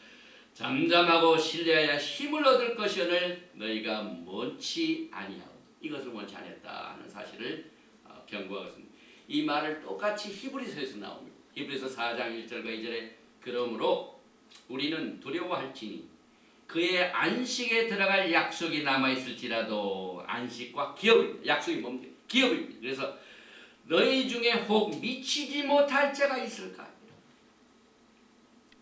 잠잠하고 신뢰하여 힘을 얻을 것이오늘 너희가 원치 아니하고 이것을 원치 아니했다 하는 사실을 경고하고 있습니다. 이 말을 똑같이 히브리서에서 나옵니다. 히브리서 4장 1절과 2절에 그러므로 우리는 두려워할지니 그의 안식에 들어갈 약속이 남아있을지라도 안식과 기업입니다. 약속이 뭡니까? 기업입니다. 그래서 너희 중에 혹 미치지 못할 자가 있을까?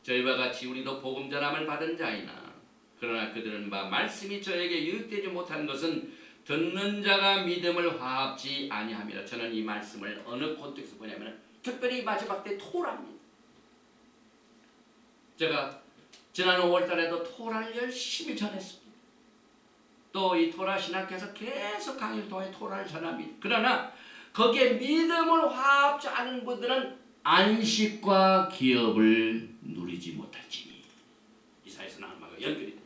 저희와 같이 우리도 복음 전함을 받은 자이나 그러나 그들은 말씀이 저에게 유익되지 못한 것은 듣는 자가 믿음을 화합지 아니함이라. 저는 이 말씀을 어느 콘텍스트에서 보냐면 특별히 마지막 때 토라입니다. 제가 지난 5월달에도 토라를 열심히 전했습니다. 또 이 토라 신학교에서 계속 강의를 통해 토라를 전합니다. 그러나 거기에 믿음을 화합지 않은 분들은 안식과 기업을 누리지 못할지니. 이사야서 나온 말과 연결이 됩니다.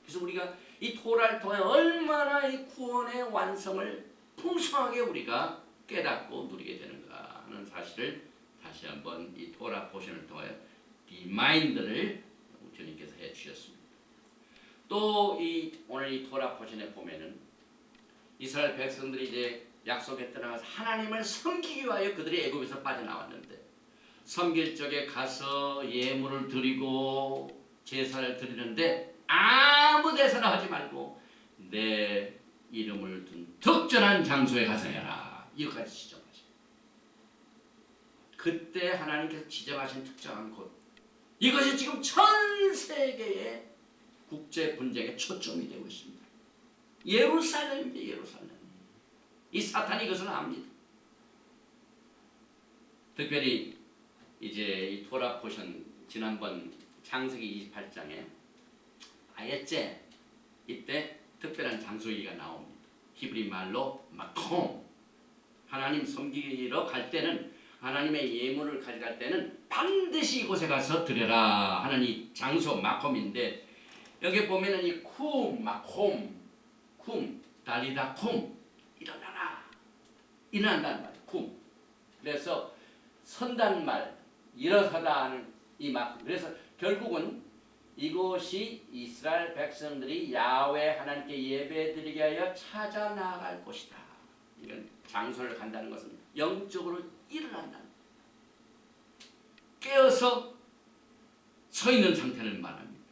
그래서 우리가 이 토라를 통해 얼마나 이 구원의 완성을 풍성하게 우리가 깨닫고 누리게 되는가 하는 사실을 다시 한번 이 토라 포션을 통해 리마인드를 주님께서 해주셨습니다. 또 오늘 이 토라 포션에 보면은 이스라엘 백성들이 이제 약속에 들어가서 하나님을 섬기기 위하여 그들이 애굽에서 빠져나왔는데 섬길 적에 가서 예물을 드리고 제사를 드리는데 아무 데서나 하지 말고 내 이름을 둔 특전한 장소에 가서 해라. 이것까지 지정하십니다. 그때 하나님께서 지정하신 특정한 곳, 이것이 지금 전 세계의 국제 분쟁의 초점이 되고 있습니다. 예루살렘입니다. 예루살렘. 이 사탄이 이것을 압니다. 특별히 이제 이 토라 포션 지난번 창세기 28장에 아예째 이때 특별한 장소 얘기가 나옵니다. 히브리 말로 마콤. 하나님 섬기러 갈 때는 하나님의 예물을 가져갈 때는 반드시 이곳에 가서 드려라 하는 이 장소 마콤인데 여기 보면은 이 쿰 마콤 쿰 달리다 쿰 일어나라 일어난다는 말 쿰. 그래서 선다는 말 일어서다 하는 이 마콤. 그래서 결국은 이곳이 이스라엘 백성들이 야훼 하나님께 예배드리게 하여 찾아 나아갈 곳이다. 이건 장소를 간다는 것은 영적으로 일어난다. 깨어서 서 있는 상태를 말합니다.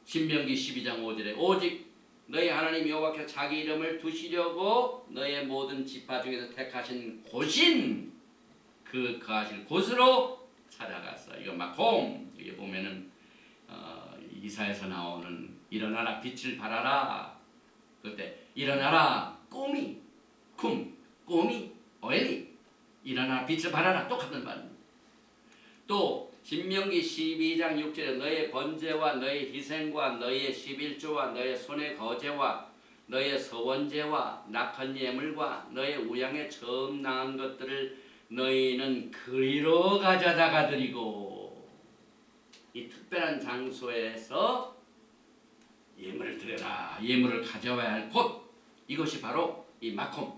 신명기 12장 5절에 오직 너희 하나님 여호와께서 자기 이름을 두시려고 너의 모든 지파 중에서 택하신 곳인 그 거하실 곳으로 찾아갔어. 이거 마콤. 여기 보면은 이사에서 나오는 일어나라 빛을 발하라. 그때 일어나라 꼬미 쿰 꼬미 오엘리 일어나라 빛을 발하라 똑같은 말입니다. 또 신명기 12장 6절에 너의 번제와 너의 희생과 너의 11조와 너의 손의 거제와 너의 서원제와 낙헌 예물과 너의 우양에 처음 낳은 것들을 너희는 그리로 가져다가 드리고 이 특별한 장소에서 예물을 드려라. 예물을 가져와야 할 곳. 이것이 바로 이 마콤.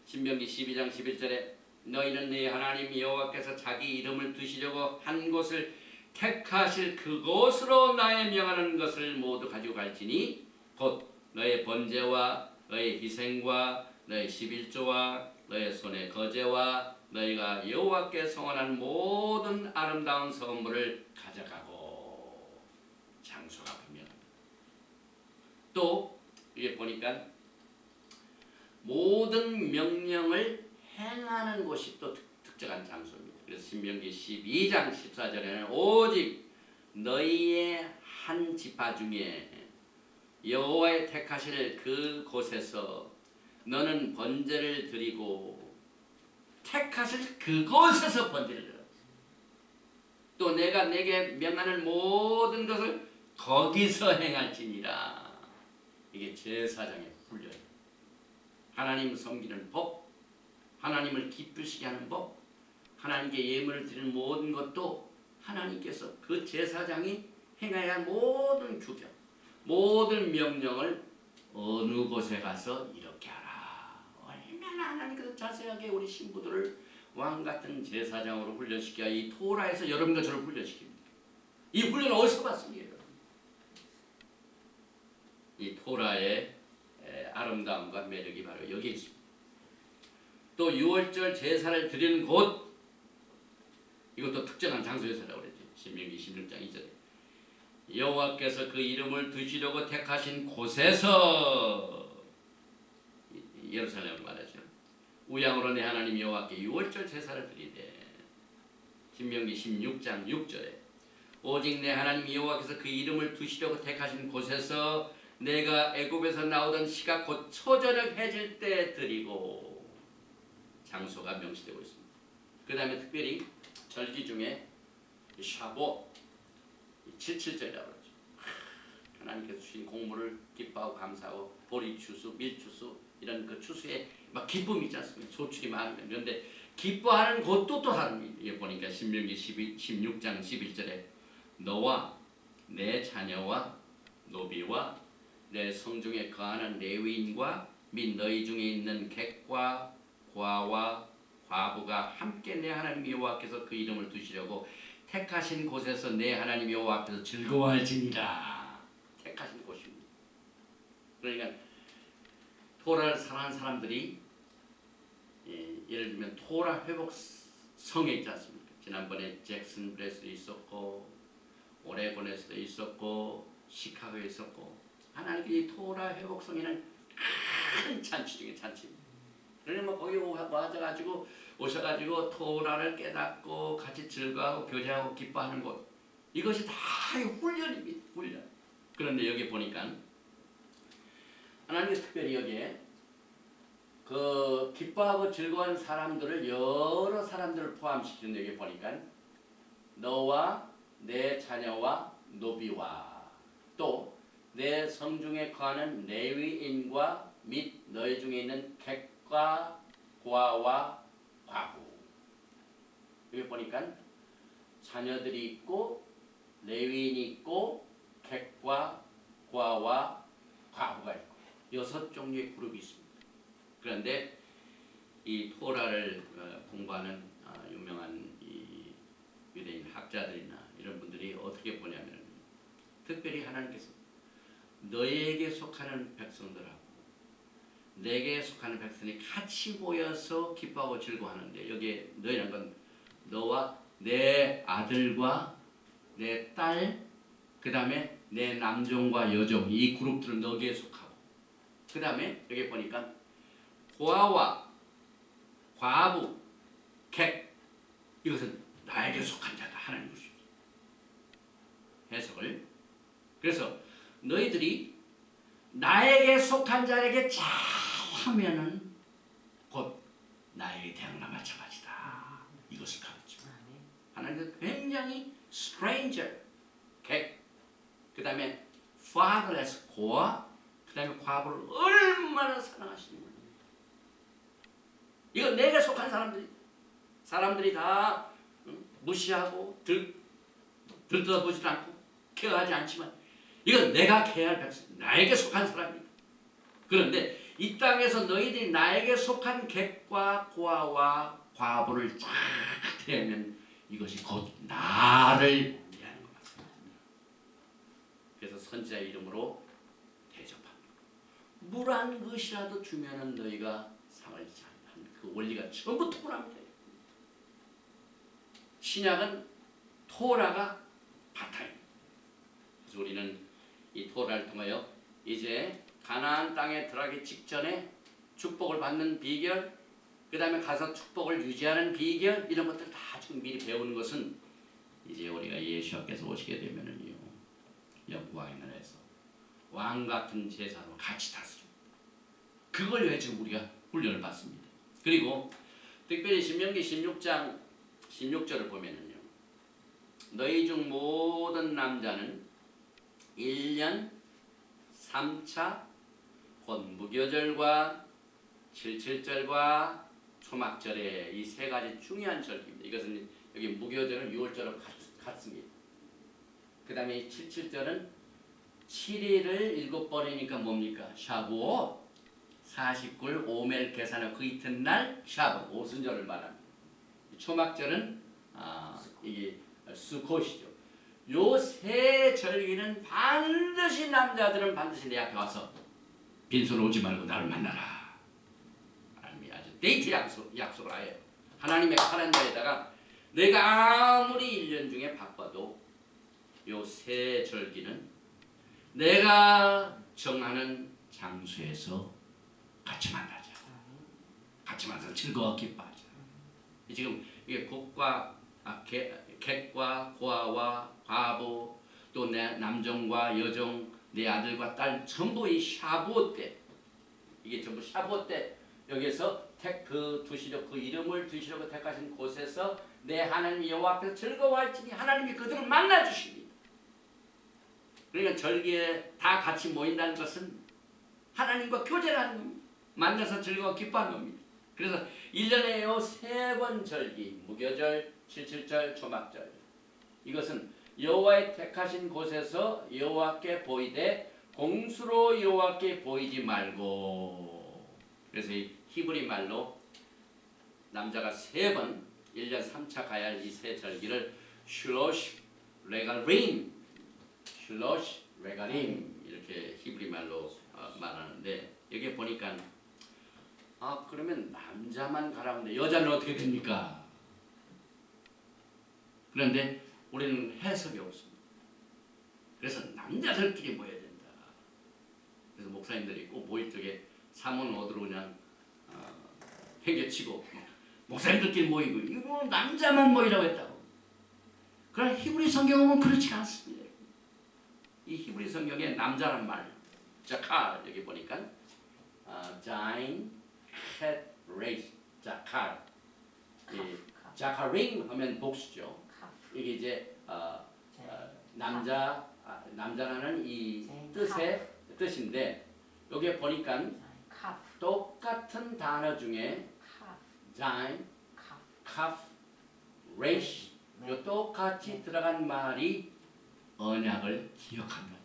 신명기 12장 11절에 너희는 네 하나님 여호와께서 자기 이름을 두시려고 한 곳을 택하실 그곳으로 나의 명하는 것을 모두 가지고 갈지니 곧 너의 번제와 너의 희생과 너의 11조와 너의 손의 거제와 너희가 여호와께 성원한 모든 아름다운 선물을 가져가고 장소가 분명합니다. 또 이게 보니까 모든 명령을 행하는 곳이 또 특정한 장소입니다. 그래서 신명기 12장 14절에는 오직 너희의 한 지파 중에 여호와의 택하실 그 곳에서 너는 번제를 드리고 택하실 그곳에서 번제를 드려. 또 내가 내게 명하는 모든 것을 거기서 행할지니라. 이게 제사장의 훈련이에요. 하나님 섬기는 법, 하나님을 기쁘시게 하는 법, 하나님께 예물을 드리는 모든 것도 하나님께서 그 제사장이 행해야 할 모든 규격, 모든 명령을 어느 곳에 가서 이렇게 하라. 얼마나 하나님께서 자세하게 우리 신부들을 왕같은 제사장으로 훈련시켜야 이 토라에서 여러분과 저를 훈련시킵니다. 이 훈련을 어디서 받습니까? 이 토라의 아름다움과 매력이 바로 여기에 있습니다. 또 유월절 제사를 드리는 곳, 이것도 특정한 장소에서라고 그랬죠. 신명기 16장 2절에 여호와께서 그 이름을 두시려고 택하신 곳에서, 예루살렘을 말하죠. 우양으로 내 하나님 여호와께 유월절 제사를 드리되, 신명기 16장 6절에 오직 내 하나님 여호와께서 그 이름을 두시려고 택하신 곳에서 내가 애굽에서 나오던 시가 곧 초저녁 해질 때 드리고, 장소가 명시되고 있습니다. 그 다음에 특별히 절기 중에 샤봇 77절이라고 그러죠. 하나님께서 주신 곡물을 기뻐하고 감사하고 보리 추수, 밀 추수, 이런 그 추수에 막 기쁨이 있지 않습니까? 소출이 많으면. 그런데 기뻐하는 곳도 또 다릅니다. 이게 보니까 신명기 16장 11절에 너와 내 자녀와 노비와 내 성중에 거하는 레위인과 및 너희 중에 있는 객과 고아와 과부가 함께 내 하나님 여호와께서 그 이름을 두시려고 택하신 곳에서 내 하나님 여호와 앞에서 즐거워할지니라. 택하신 곳입니다. 그러니까 토라를 사랑하는 사람들이, 예를 들면 토라 회복 성에 있지 않습니까? 지난번에 잭슨 브레스도 있었고 오레곤에서도 있었고 시카고에 있었고, 하나님께 이 토라 회복성에는 큰 잔치 중에 잔치입니다. 그러면 거기 오셔가지고 토라를 깨닫고 같이 즐거워하고 교제하고 기뻐하는 곳, 이것이 다 훈련입니다. 훈련. 그런데 여기 보니까 하나님께서 특별히 여기에 그 기뻐하고 즐거워하는 사람들을, 여러 사람들을 포함시키는, 여기 보니까 너와 내 자녀와 노비와 또 내 성중에 거하는 레위인과 및 너희 중에 있는 객과 고아와 과부. 여기 보니까 자녀들이 있고 레위인이 있고 객과 고아와 과부가 있고 6종류의 그룹이 있습니다. 그런데 이 토라를 공부하는 유명한 이 유대인 학자들이나 이런 분들이 어떻게 보냐면, 특별히 하나님께서 너에게 속하는 백성들하고 내게 속하는 백성이 같이 모여서 기뻐하고 즐거워하는데, 여기에 너희라는 건 너와 내 아들과 내 딸, 그 다음에 내 남종과 여종, 이 그룹들은 너에게 속하고, 그 다음에 여기 보니까 고아와 과부, 객, 이것은 나에게 속한 자다. 하나님 것입니다. 해석을. 그래서 너희들이 나에게 속한 자에게 잘 하면은 곧 나에게 대한 거나 마찬가지다. 이것을 가르쳐. 하나님은 굉장히 stranger, 객, 그 다음에 fatherless, 고아, 그 다음에 과부를 얼마나 사랑하시는 거예요. 이건 내게 속한 사람들이 다 무시하고 들떠보지도 않고 케어하지 않지만 이건 내가 케어할 백성, 나에게 속한 사람이다. 그런데 이 땅에서 너희들이 나에게 속한 객과 고아와 과부를 쫙 대하면 이것이 곧 나를 위하는 것 같습니다. 그래서 선지자의 이름으로 대접합니다. 물 한 것이라도 주면은 너희가 상을 잘한 그 원리가 전부 토라입니다. 신약은 토라가 바탕입니다. 그래서 우리는 이 토라를 통하여 이제 가나안 땅에 들어가기 직전에 축복을 받는 비결, 그 다음에 가서 축복을 유지하는 비결, 이런 것들 다 지금 미리 배우는 것은 이제 우리가 예수께서 오시게 되면은요, 영광의 나라에서 왕 같은 제사로 같이 다스려. 그걸 위해 지금 우리가 훈련을 받습니다. 그리고 특별히 신명기 16장 16절을 보면은요, 너희 중 모든 남자는 1년 3차 곧 무교절과 77절과 초막절에 이 세 가지 중요한 절기입니다. 이것은 여기 무교절은 6월절하고 같습니다. 그 다음에 77절은 7일을 7번이니까 뭡니까? 샤부옷 40굴 오멜 계산하 그 이튿날 샤브 오순절을 말합니다. 초막절은 이게 수콧이죠. 요 세 절기는 반드시 남자들은 반드시 내 앞에 와서 빈손 오지 말고 나를 만나라. 하나님이 아주 데이트 약속을 해요. 하나님의 카렌더에다가 내가 아무리 1년 중에 바빠도 요 세 절기는 내가 정하는 장소에서 같이 만나자. 같이 만나서 즐거워 기뻐하자. 지금 이게 객과 고아와 과부 또 내 남종과 여종 내 아들과 딸 전부 이 샤부옷 때, 이게 전부 샤부옷 때 여기서 두시려 그 이름을 두시려고 택하신 곳에서 내 하나님 여호와 앞에서 즐거워할지니 하나님이 그들을 만나 주십니다. 그러니까 절기에 다 같이 모인다는 것은 하나님과 교제를 하는 겁니다. 만나서 즐거워 기뻐하는 겁니다. 그래서 1년에 요 3번 절기, 무교절, 77절, 초막절, 이것은 여호와의 택하신 곳에서 여호와께 보이되 공수로 여호와께 보이지 말고, 그래서 이 히브리 말로 남자가 3번 1년 3차 가야 할 이 세 절기를 슐로시 레가림, 슐로시 레가림 이렇게 히브리 말로 말하는데, 여기 보니까 그러면 남자만 가라는데 여자는 어떻게 됩니까? 그런데 우리는 해석이 없습니다. 그래서 남자들끼리 모여야 된다. 그래서 목사님들이 꼭 모일 적에 사문 어디로 그냥 행겨치고 목사님들끼리 모이고 이거 남자만 모이라고 했다고. 그러나 히브리 성경은 그렇지 않습니다. 이 히브리 성경에 남자란 말, 자칼, 여기 보니까 자인, 헷, 레이스, 자칼, 자카림 하면 복수죠. 이게 이제 남자라는 이 뜻인데, 여기에 보니까 똑같은 단어 중에 자인, 카프, 레이시, 요 똑같이 들어간 말이 언약을 기억한다.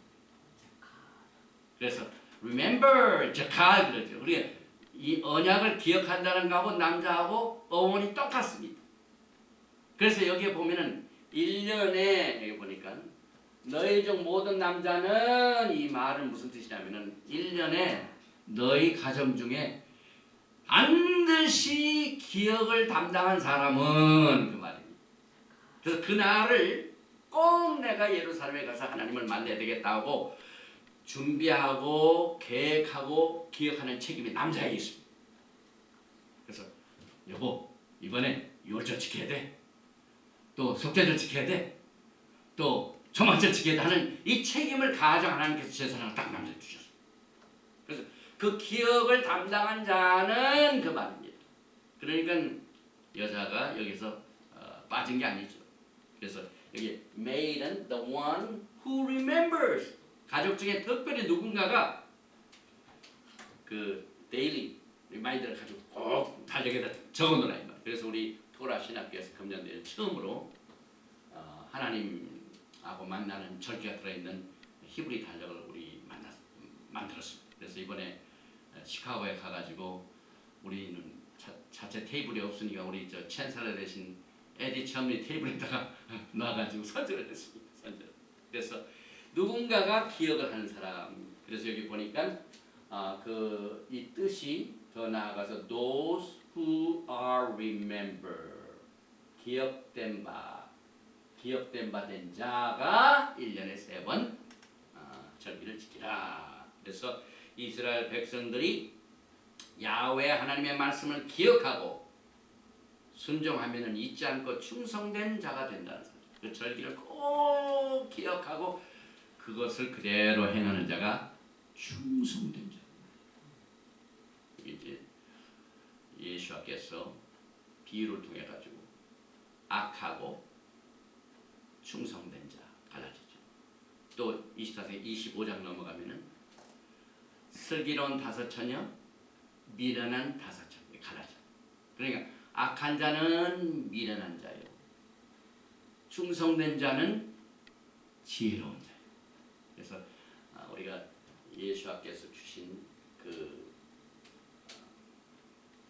그래서 remember 자칼 그러죠. 우리가 이 언약을 기억한다는 거하고 남자하고 어원이 똑같습니다. 그래서 여기에 보면은 1년에 여기 보니까 너희 중 모든 남자는, 이 말은 무슨 뜻이냐면은 1년에 너희 가정 중에 반드시 기억을 담당한 사람은, 그 말입니다. 그래서 그날을 꼭 내가 예루살렘에 가서 하나님을 만나야 되겠다고 준비하고 계획하고 기억하는 책임이 남자에게 있습니다. 그래서 여보 이번에 6월절 지켜야 돼, 또 속죄절 지켜야 돼, 또 초막절 지켜야 돼 하는 이 책임을 가정 하나님께서 제사장을 딱 남자에 주셨어요. 그래서 그 기억을 담당한 자는, 그 말입니다. 그러니까 여자가 여기서 빠진 게 아니죠. 그래서 여기 maiden, the one who remembers, 가족 중에 특별히 누군가가 그 데일리 리마인더를 가지고 꼭 달력에다 적어놓으라 이 말. 그래서 우리 토라 신학교에서 금년 내일 처음으로 하나님하고 만나는 절기가 들어있는 히브리 달력을 우리 만들었습니다. 그래서 이번에 시카고에 가가지고 우리는 자체 테이블이 없으니까 우리 저 챈살러 대신 에디 첨리 테이블에다가 놔가지고 선전을 했습니다. 선전. 그래서 누군가가 기억을 하는 사람. 그래서 여기 보니까 그 이 뜻이 더 나아가서 those who are remember 기억된 바 된 자가 1년에 3번 절기를 지키라. 그래서 이스라엘 백성들이 야훼 하나님의 말씀을 기억하고 순종하면은 잊지 않고 충성된 자가 된다는 거죠. 그 절기를 꼭 기억하고 그것을 그대로 행하는 자가 충성된 자. 이제 예수께서 비유를 통해 가지고 악하고 충성된 자 갈라지죠. 또 24세 25장 넘어가면은 슬기로운 5처녀, 미련한 5처녀 갈라져. 그러니까 악한 자는 미련한 자요. 충성된 자는 지혜로운 자요. 그래서 우리가 예수께서 주신 그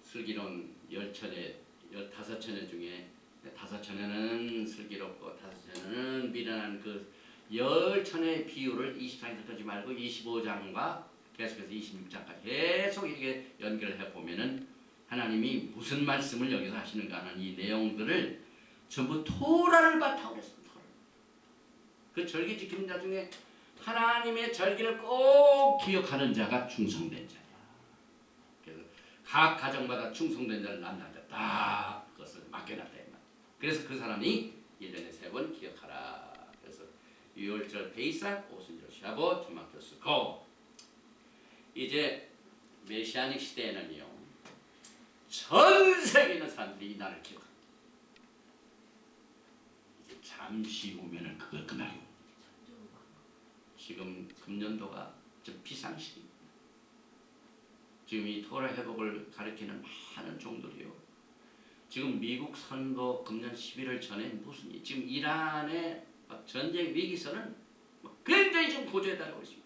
슬기로운 10처녀, 15처녀 중에 5처녀는 슬기롭고 5처녀는 미련한 그 10처녀의 비유를 24장에서 끊지 말고 25장과 계속해서 26장까지 계속 이렇게 연결해 보면은 하나님이 무슨 말씀을 여기서 하시는가 하는 이 내용들을 전부 토라를 바탕으로 했습니다. 그 절기 지키는 자 중에 하나님의 절기를 꼭 기억하는 자가 충성된 자야. 그래서 각 가정마다 충성된 자를 남는다. 그것을 맡겨놨다. 그래서 그 사람이 1년에 3번 기억하라. 그래서 유월절 베이삭, 오순절 샤봇, 주막절 스코. 이제 메시아닉 시대에는요, 전 세계에 있는 사람들이 이 날을 기억합니다. 이제 잠시 후면은 그날이 옵니다. 지금 금년도가 좀 비상시기입니다. 지금 이 토라 회복을 가리키는 많은 종들이요. 지금 미국 선거 금년 11월 전에 무슨 지금 이란의 전쟁 위기선은 굉장히 지금 고조에 달하고 있습니다.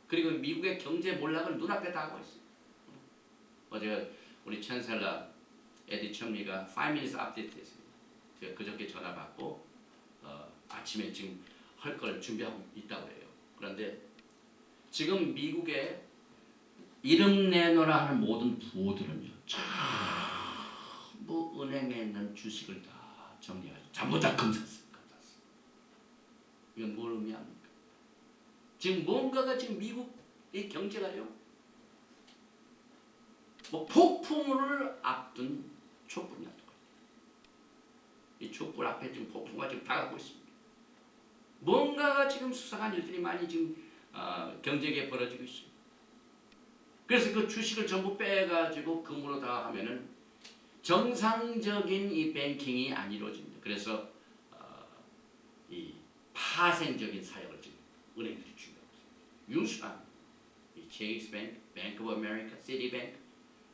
그리고 미국의 경제 몰락을 눈앞에 다 하고 있습니다. 어제 우리 챈셀러 에디 첨리가 5 minutes update 했습니다. 제가 그저께 전화 받고 아침에 지금 할 걸 준비하고 있다고 해요. 그런데 지금 미국의 이름 내놓으라 하는 모든 부호들은요, 전부 은행에 있는 주식을 다 정리하죠. 전부 다 금샀습니다. 이건 뭘 의미합니까? 지금 뭔가가 지금 미국의 경제가요, 뭐 폭풍을 앞둔 촛불이 났던 거예요. 이 촛불 앞에 지금 폭풍과 지금 다가오고 있습니다. 뭔가가 지금 수상한 일들이 많이 지금 경제계에 벌어지고 있습니다. 그래서 그 주식을 전부 빼가지고 금으로 다 하면은 정상적인 이 뱅킹이 안 이루어집니다. 그래서 이 파생적인 사역을 지금 은행들이 준비하고 있습니다. 유수한 이 체이스 뱅크, 뱅크 오브 아메리카, 시티뱅크,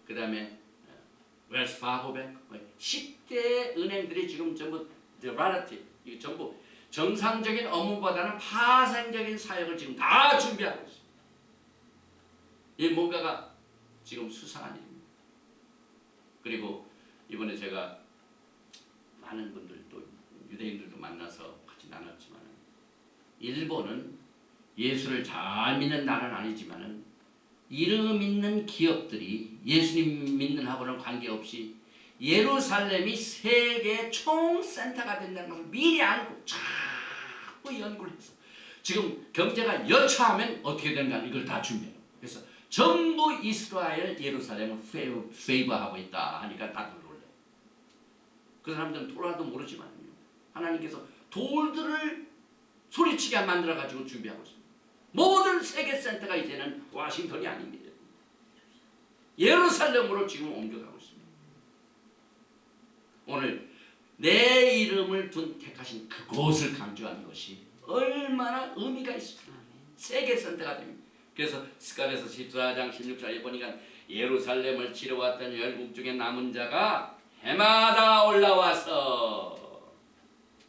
그 다음에 웰스 파고 뱅크, 10대 은행들이 지금 전부 데라티브, 이 전부 정상적인 업무보다는 파생적인 사역을 지금 다 준비하고 있습니다. 이 뭔가가 지금 수상한 일입니다. 그리고 이번에 제가 많은 분들도 유대인들도 만나서 같이 나눴지만 일본은 예수를 잘 믿는 나라는 아니지만 이름 있는 기업들이 예수님 믿는 하고는 관계없이 예루살렘이 세계 총센터가 된다는 것을 미리 알고 자꾸 연구를 해서 지금 경제가 여차하면 어떻게 되는가 이걸 다 준비해요. 그래서 전부 이스라엘 예루살렘을 페이버하고 있다 하니까 다들 놀래요. 그 사람들은 토라도 모르지만요, 하나님께서 돌들을 소리치게 만들어가지고 준비하고 있습니다. 모든 세계 센터가 이제는 워싱턴이 아닙니다. 예루살렘으로 지금 옮겨가고 있습니다. 오늘 내 이름을 택하신 그곳을 강조하는 것이 얼마나 의미가 있습니까? 세계 센터가 됩니다. 그래서 스가랴서 14장 16절에 보니까 예루살렘을 치러 왔던 열국 중에 남은 자가 해마다 올라와서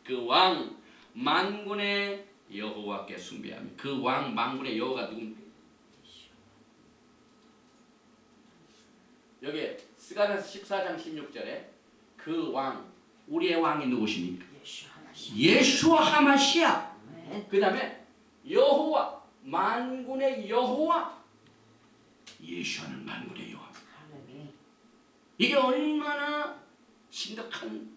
그 왕 만군의 여호와께 숭배하며, 그 왕 만군의 여호가 누굽니까? 여기 스가랴서 14장 16절에 그 왕, 우리의 왕이 누구십니까? 예수와 하마시아. 그 다음에 여호와, 만군의 여호와. 예수와는 만군의 여호와. 이게 얼마나 심각한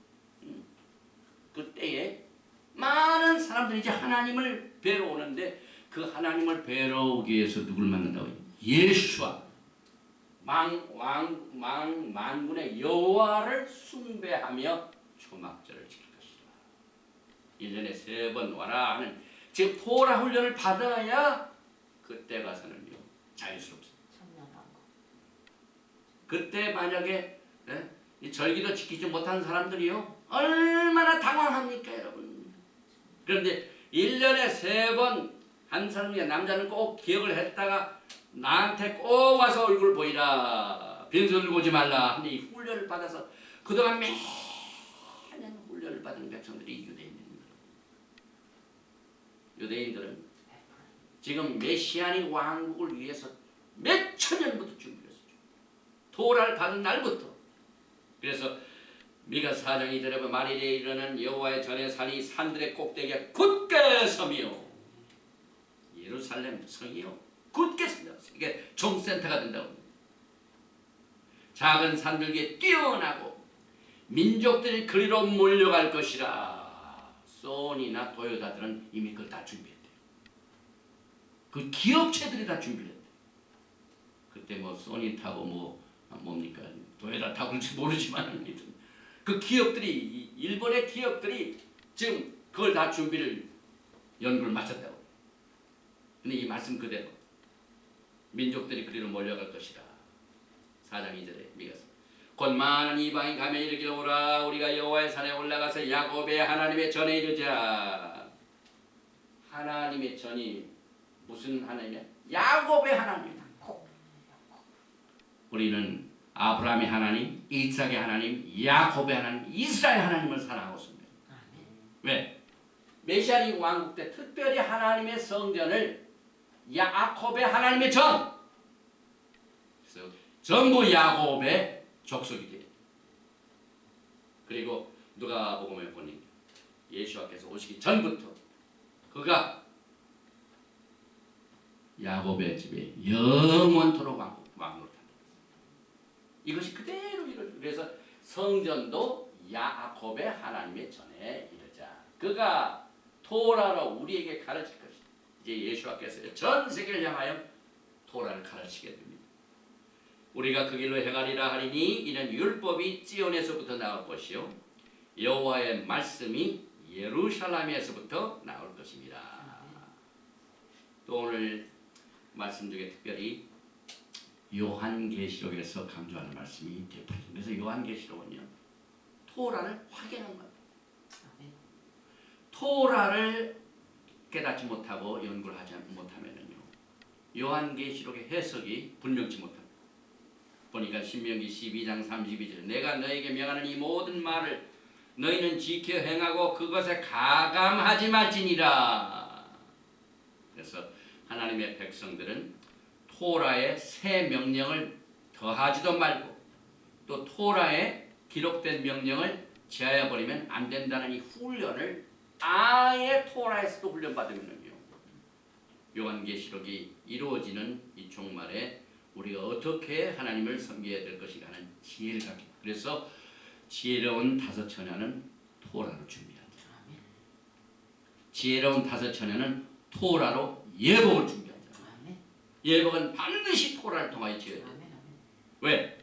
그때에 많은 사람들이 이제 하나님을 뵈러 오는데, 그 하나님을 뵈러 오기 위해서 누굴 만난다고? 예수와 만군의 여호와를 숭배하며 초막절을 지킬 것이다. 1년에 3번 와라 하는, 지금 토라 훈련을 받아야 그때 가서는요 자유스럽습니다. 그때 만약에 이 절기도 지키지 못한 사람들이요 얼마나 당황합니까 여러분. 그런데 1년에 3번 한 사람이, 남자는 꼭 기억을 했다가 나한테 꼭 와서 얼굴 보이라, 빈손을 보지 말라 하는 이 훈련을 받아서 그동안 매년 훈련을 받은 백성들이 유대인들은 지금 메시아닉 왕국을 위해서 몇 천년부터 준비를 했었죠. 토라를 받은 날부터. 그래서 미가 4장 2절에 보면 만일에 이르는 여호와의 전에 산이 산들의 꼭대기에 굳게 서며, 예루살렘 성이요 굳게 섭니다. 이게 종센터가 된다고 합니다. 작은 산들 위에 뛰어나고 민족들이 그리로 몰려갈 것이라. 소니나 토요타들은 이미 그걸 다 준비했대요. 그 기업체들이 다 준비를 했대요. 그때 뭐 소니 타고 뭡니까 토요타 타고 그런지 모르지만 그 기업들이, 일본의 기업들이 지금 그걸 다 준비를, 연구를 마쳤다고. 근데 이 말씀 그대로 민족들이 그리로 몰려갈 것이라. 4장 2절에 미가서 곧 많은 이방인 가면 이르기를 오라, 우리가 여호와의 산에 올라가서 야곱의 하나님의 전에 이르자. 하나님의 전이 무슨 하나님이야? 야곱의 하나님. 우리는 아브라함의 하나님, 이삭의 하나님, 야곱의 하나님, 이스라엘 하나님을 사랑하고 있습니다. 왜? 메시아닉 왕국 때 특별히 하나님의 성전을 야곱의 하나님의 전, 그래서 전부 야곱의 족속이 돼요. 그리고 누가복음에 보니 예수와께서 오시기 전부터 그가 야곱의 집에 영원토록 왕으로 탄다. 이것이 그대로 이루어져. 그래서 성전도 야곱의 하나님의 전에 이르자. 그가 토라로 우리에게 가르칠 것이다. 이제 예수와께서 전 세계를 향하여 토라를 가르치게 됩니다. 우리가 그 길로 행하리라 하리니 이는 율법이 찌온에서부터 나올 것이요 여호와의 말씀이 예루살렘에서부터 나올 것입니다. 또 오늘 말씀 중에 특별히 요한계시록에서 강조하는 말씀이 되풀이됩니다. 그래서 요한계시록은요 토라를 확인한 겁니다. 토라를 깨닫지 못하고 연구를 하지 못하면요 요한계시록의 해석이 분명치 못합니다. 보니까 신명기 12장 32절 내가 너에게 명하는 이 모든 말을 너희는 지켜 행하고 그것에 가감하지 말지니라. 그래서 하나님의 백성들은 토라의 새 명령을 더하지도 말고 또 토라에 기록된 명령을 제하여 버리면 안 된다는 이 훈련을 아예 토라에서도 훈련받으면요 요한계시록이 이루어지는 이 종말에 우리가 어떻게 하나님을 섬겨야 될 것인가 하는 지혜를 갖게. 그래서 지혜로운 다섯 처녀는 토라로 준비한다. 지혜로운 다섯 처녀는 토라로 예복을 준비한다. 예복은 반드시 토라를 통하여 지어야 된다. 왜?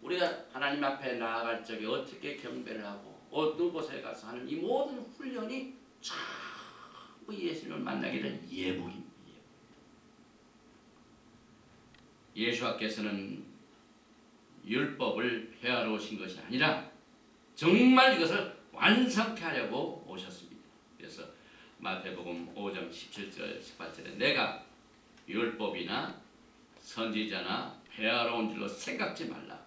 우리가 하나님 앞에 나아갈 적에 어떻게 경배를 하고 어떤 곳에 가서 하는 이 모든 훈련이 전부 예수님을 만나게 될 예복입니다. 예수께서는 율법을 폐하러 오신 것이 아니라 정말 이것을 완성케 하려고 오셨습니다. 그래서 마태복음 5장 17절 18절에 내가 율법이나 선지자나 폐하러 온 줄로 생각지 말라.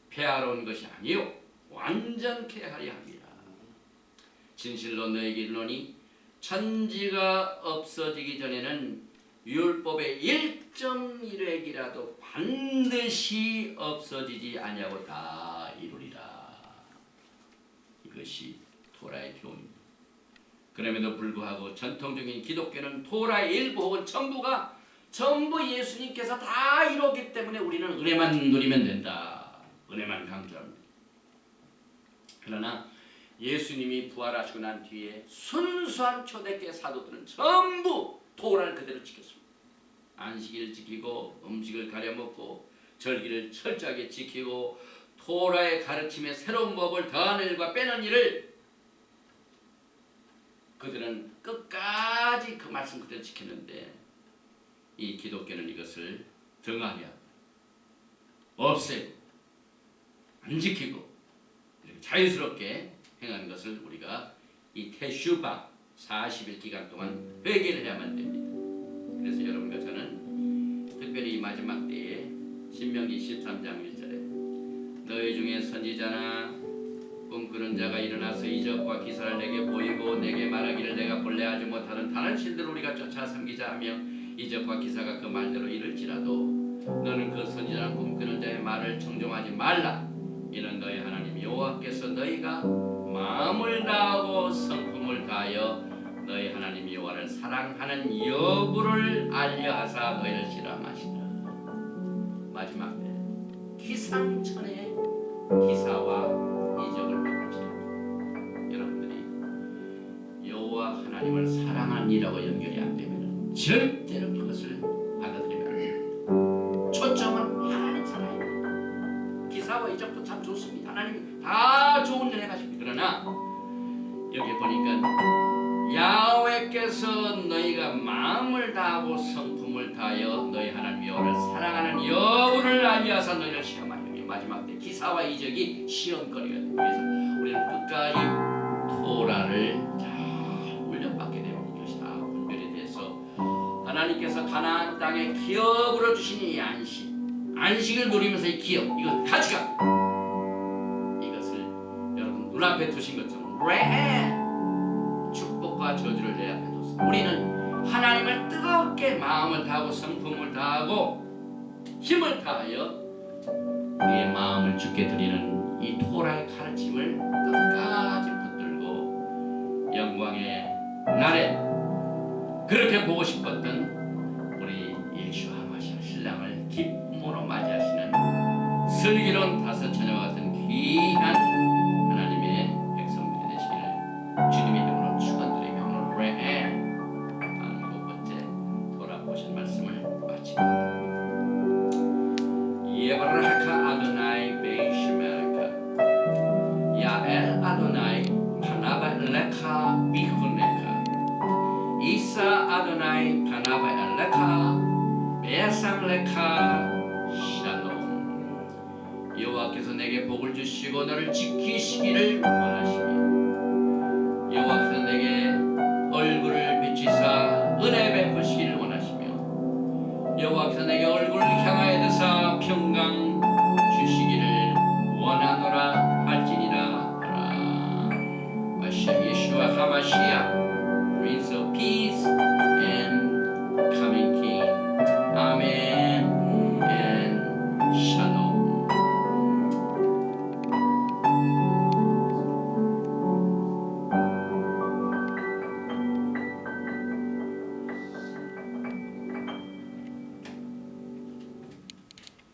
폐하러 온 것이 아니요 완전케 하려 함이라. 진실로 너에게 이르노니 천지가 없어지기 전에는 율법의 1.1획이라도 반드시 없어지지 아니하고 다 이루리라. 이것이 토라의 교훈입니다. 그럼에도 불구하고 전통적인 기독교는 토라의 일부 혹은 전부가 전부 예수님께서 다 이뤘기 때문에 우리는 은혜만 누리면 된다. 은혜만 강조합니다. 그러나 예수님이 부활하시고 난 뒤에 순수한 초대교회 사도들은 전부 토라를 그대로 지켰습니다. 안식일을 지키고 음식을 가려 먹고 절기를 철저하게 지키고 토라의 가르침에 새로운 법을 더하는 일과 빼는 일을 그들은 끝까지 그 말씀 그대로 지켰는데 이 기독교는 이것을 등하게 합니다. 없애고 안 지키고 이렇게 자유스럽게 행하는 것을 우리가 이 테슈바 40일 기간 동안 회개를 해야만 됩니다. 그래서 여러분과 저는 특별히 이 마지막 때에 신명기 13장 1절에 너희 중에 선지자나 꿈꾸는 자가 일어나서 이적과 기사를 내게 보이고 내게 말하기를 내가 본래 하지 못하는 다른 신들을 우리가 쫓아 섬기자 하며 이적과 기사가 그 말대로 이를지라도 너는 그 선지자나 꿈꾸는 자의 말을 청종하지 말라. 이는 너희 하나님 여호와께서 너희가 마음을 다하고 성품을 다하여 너희 하나님 여호와를 사랑하는 여부를 알려하사 너희를 실험하시라. 마지막 때 기상천외의 기사와 이적을 베풀지라. 여러분들이 여호와 하나님을 사랑하니라고 연결이 안 되면 절대로 그것을 받아들이면 안 됩니다. 초점은 하나님 사랑입니다. 기사와 이적도 참 좋습니다. 하나님이 다 좋은 일 해가십니다. 그러나 여기 보니까 야훼께서 너희가 마음을 다하고 성품을 다하여 너희 하나님 여호와를 사랑하는 여부를 알려하사 너희를 시험하려. 마지막 때 기사와 이적이 시험거리가 됩니다. 그래서 우리는 끝까지 토라를 잘 훈련받게 되면 이것이 다 분별이 돼서 하나님께서 가나안 땅에 기업으로 주신 이 안식을 누리면서 이 기업, 이것 가치가 이것을 여러분 눈앞에 두신 것처럼 축복과 저주를 내 앞에 뒀습니다. 우리는 하나님을 뜨겁게 마음을 다하고 성품을 다하고 힘을 다하여 우리의 마음을 주께 드리는 이 토라의 가르침을 끝까지 붙들고 영광의 날에 그렇게 보고 싶었던 우리 예수 하마시아 신랑을 기쁨으로 맞이하시는 슬기로운 다섯 처녀와 같은 귀한 하나님의 백성들이 되시기를 주님의 이름으로 축원드리며 오늘 레에 7번째 돌아보신 말씀을 마칩니다. 예바라카 아도나이 베이시메라카 야엘 아도나이 파나바엘레카 비후네카 이사 아도나이 파나바엘레카 베상레카 샬롬. 여호와께서 내게 복을 주시고 너를 지키시기를 원하시며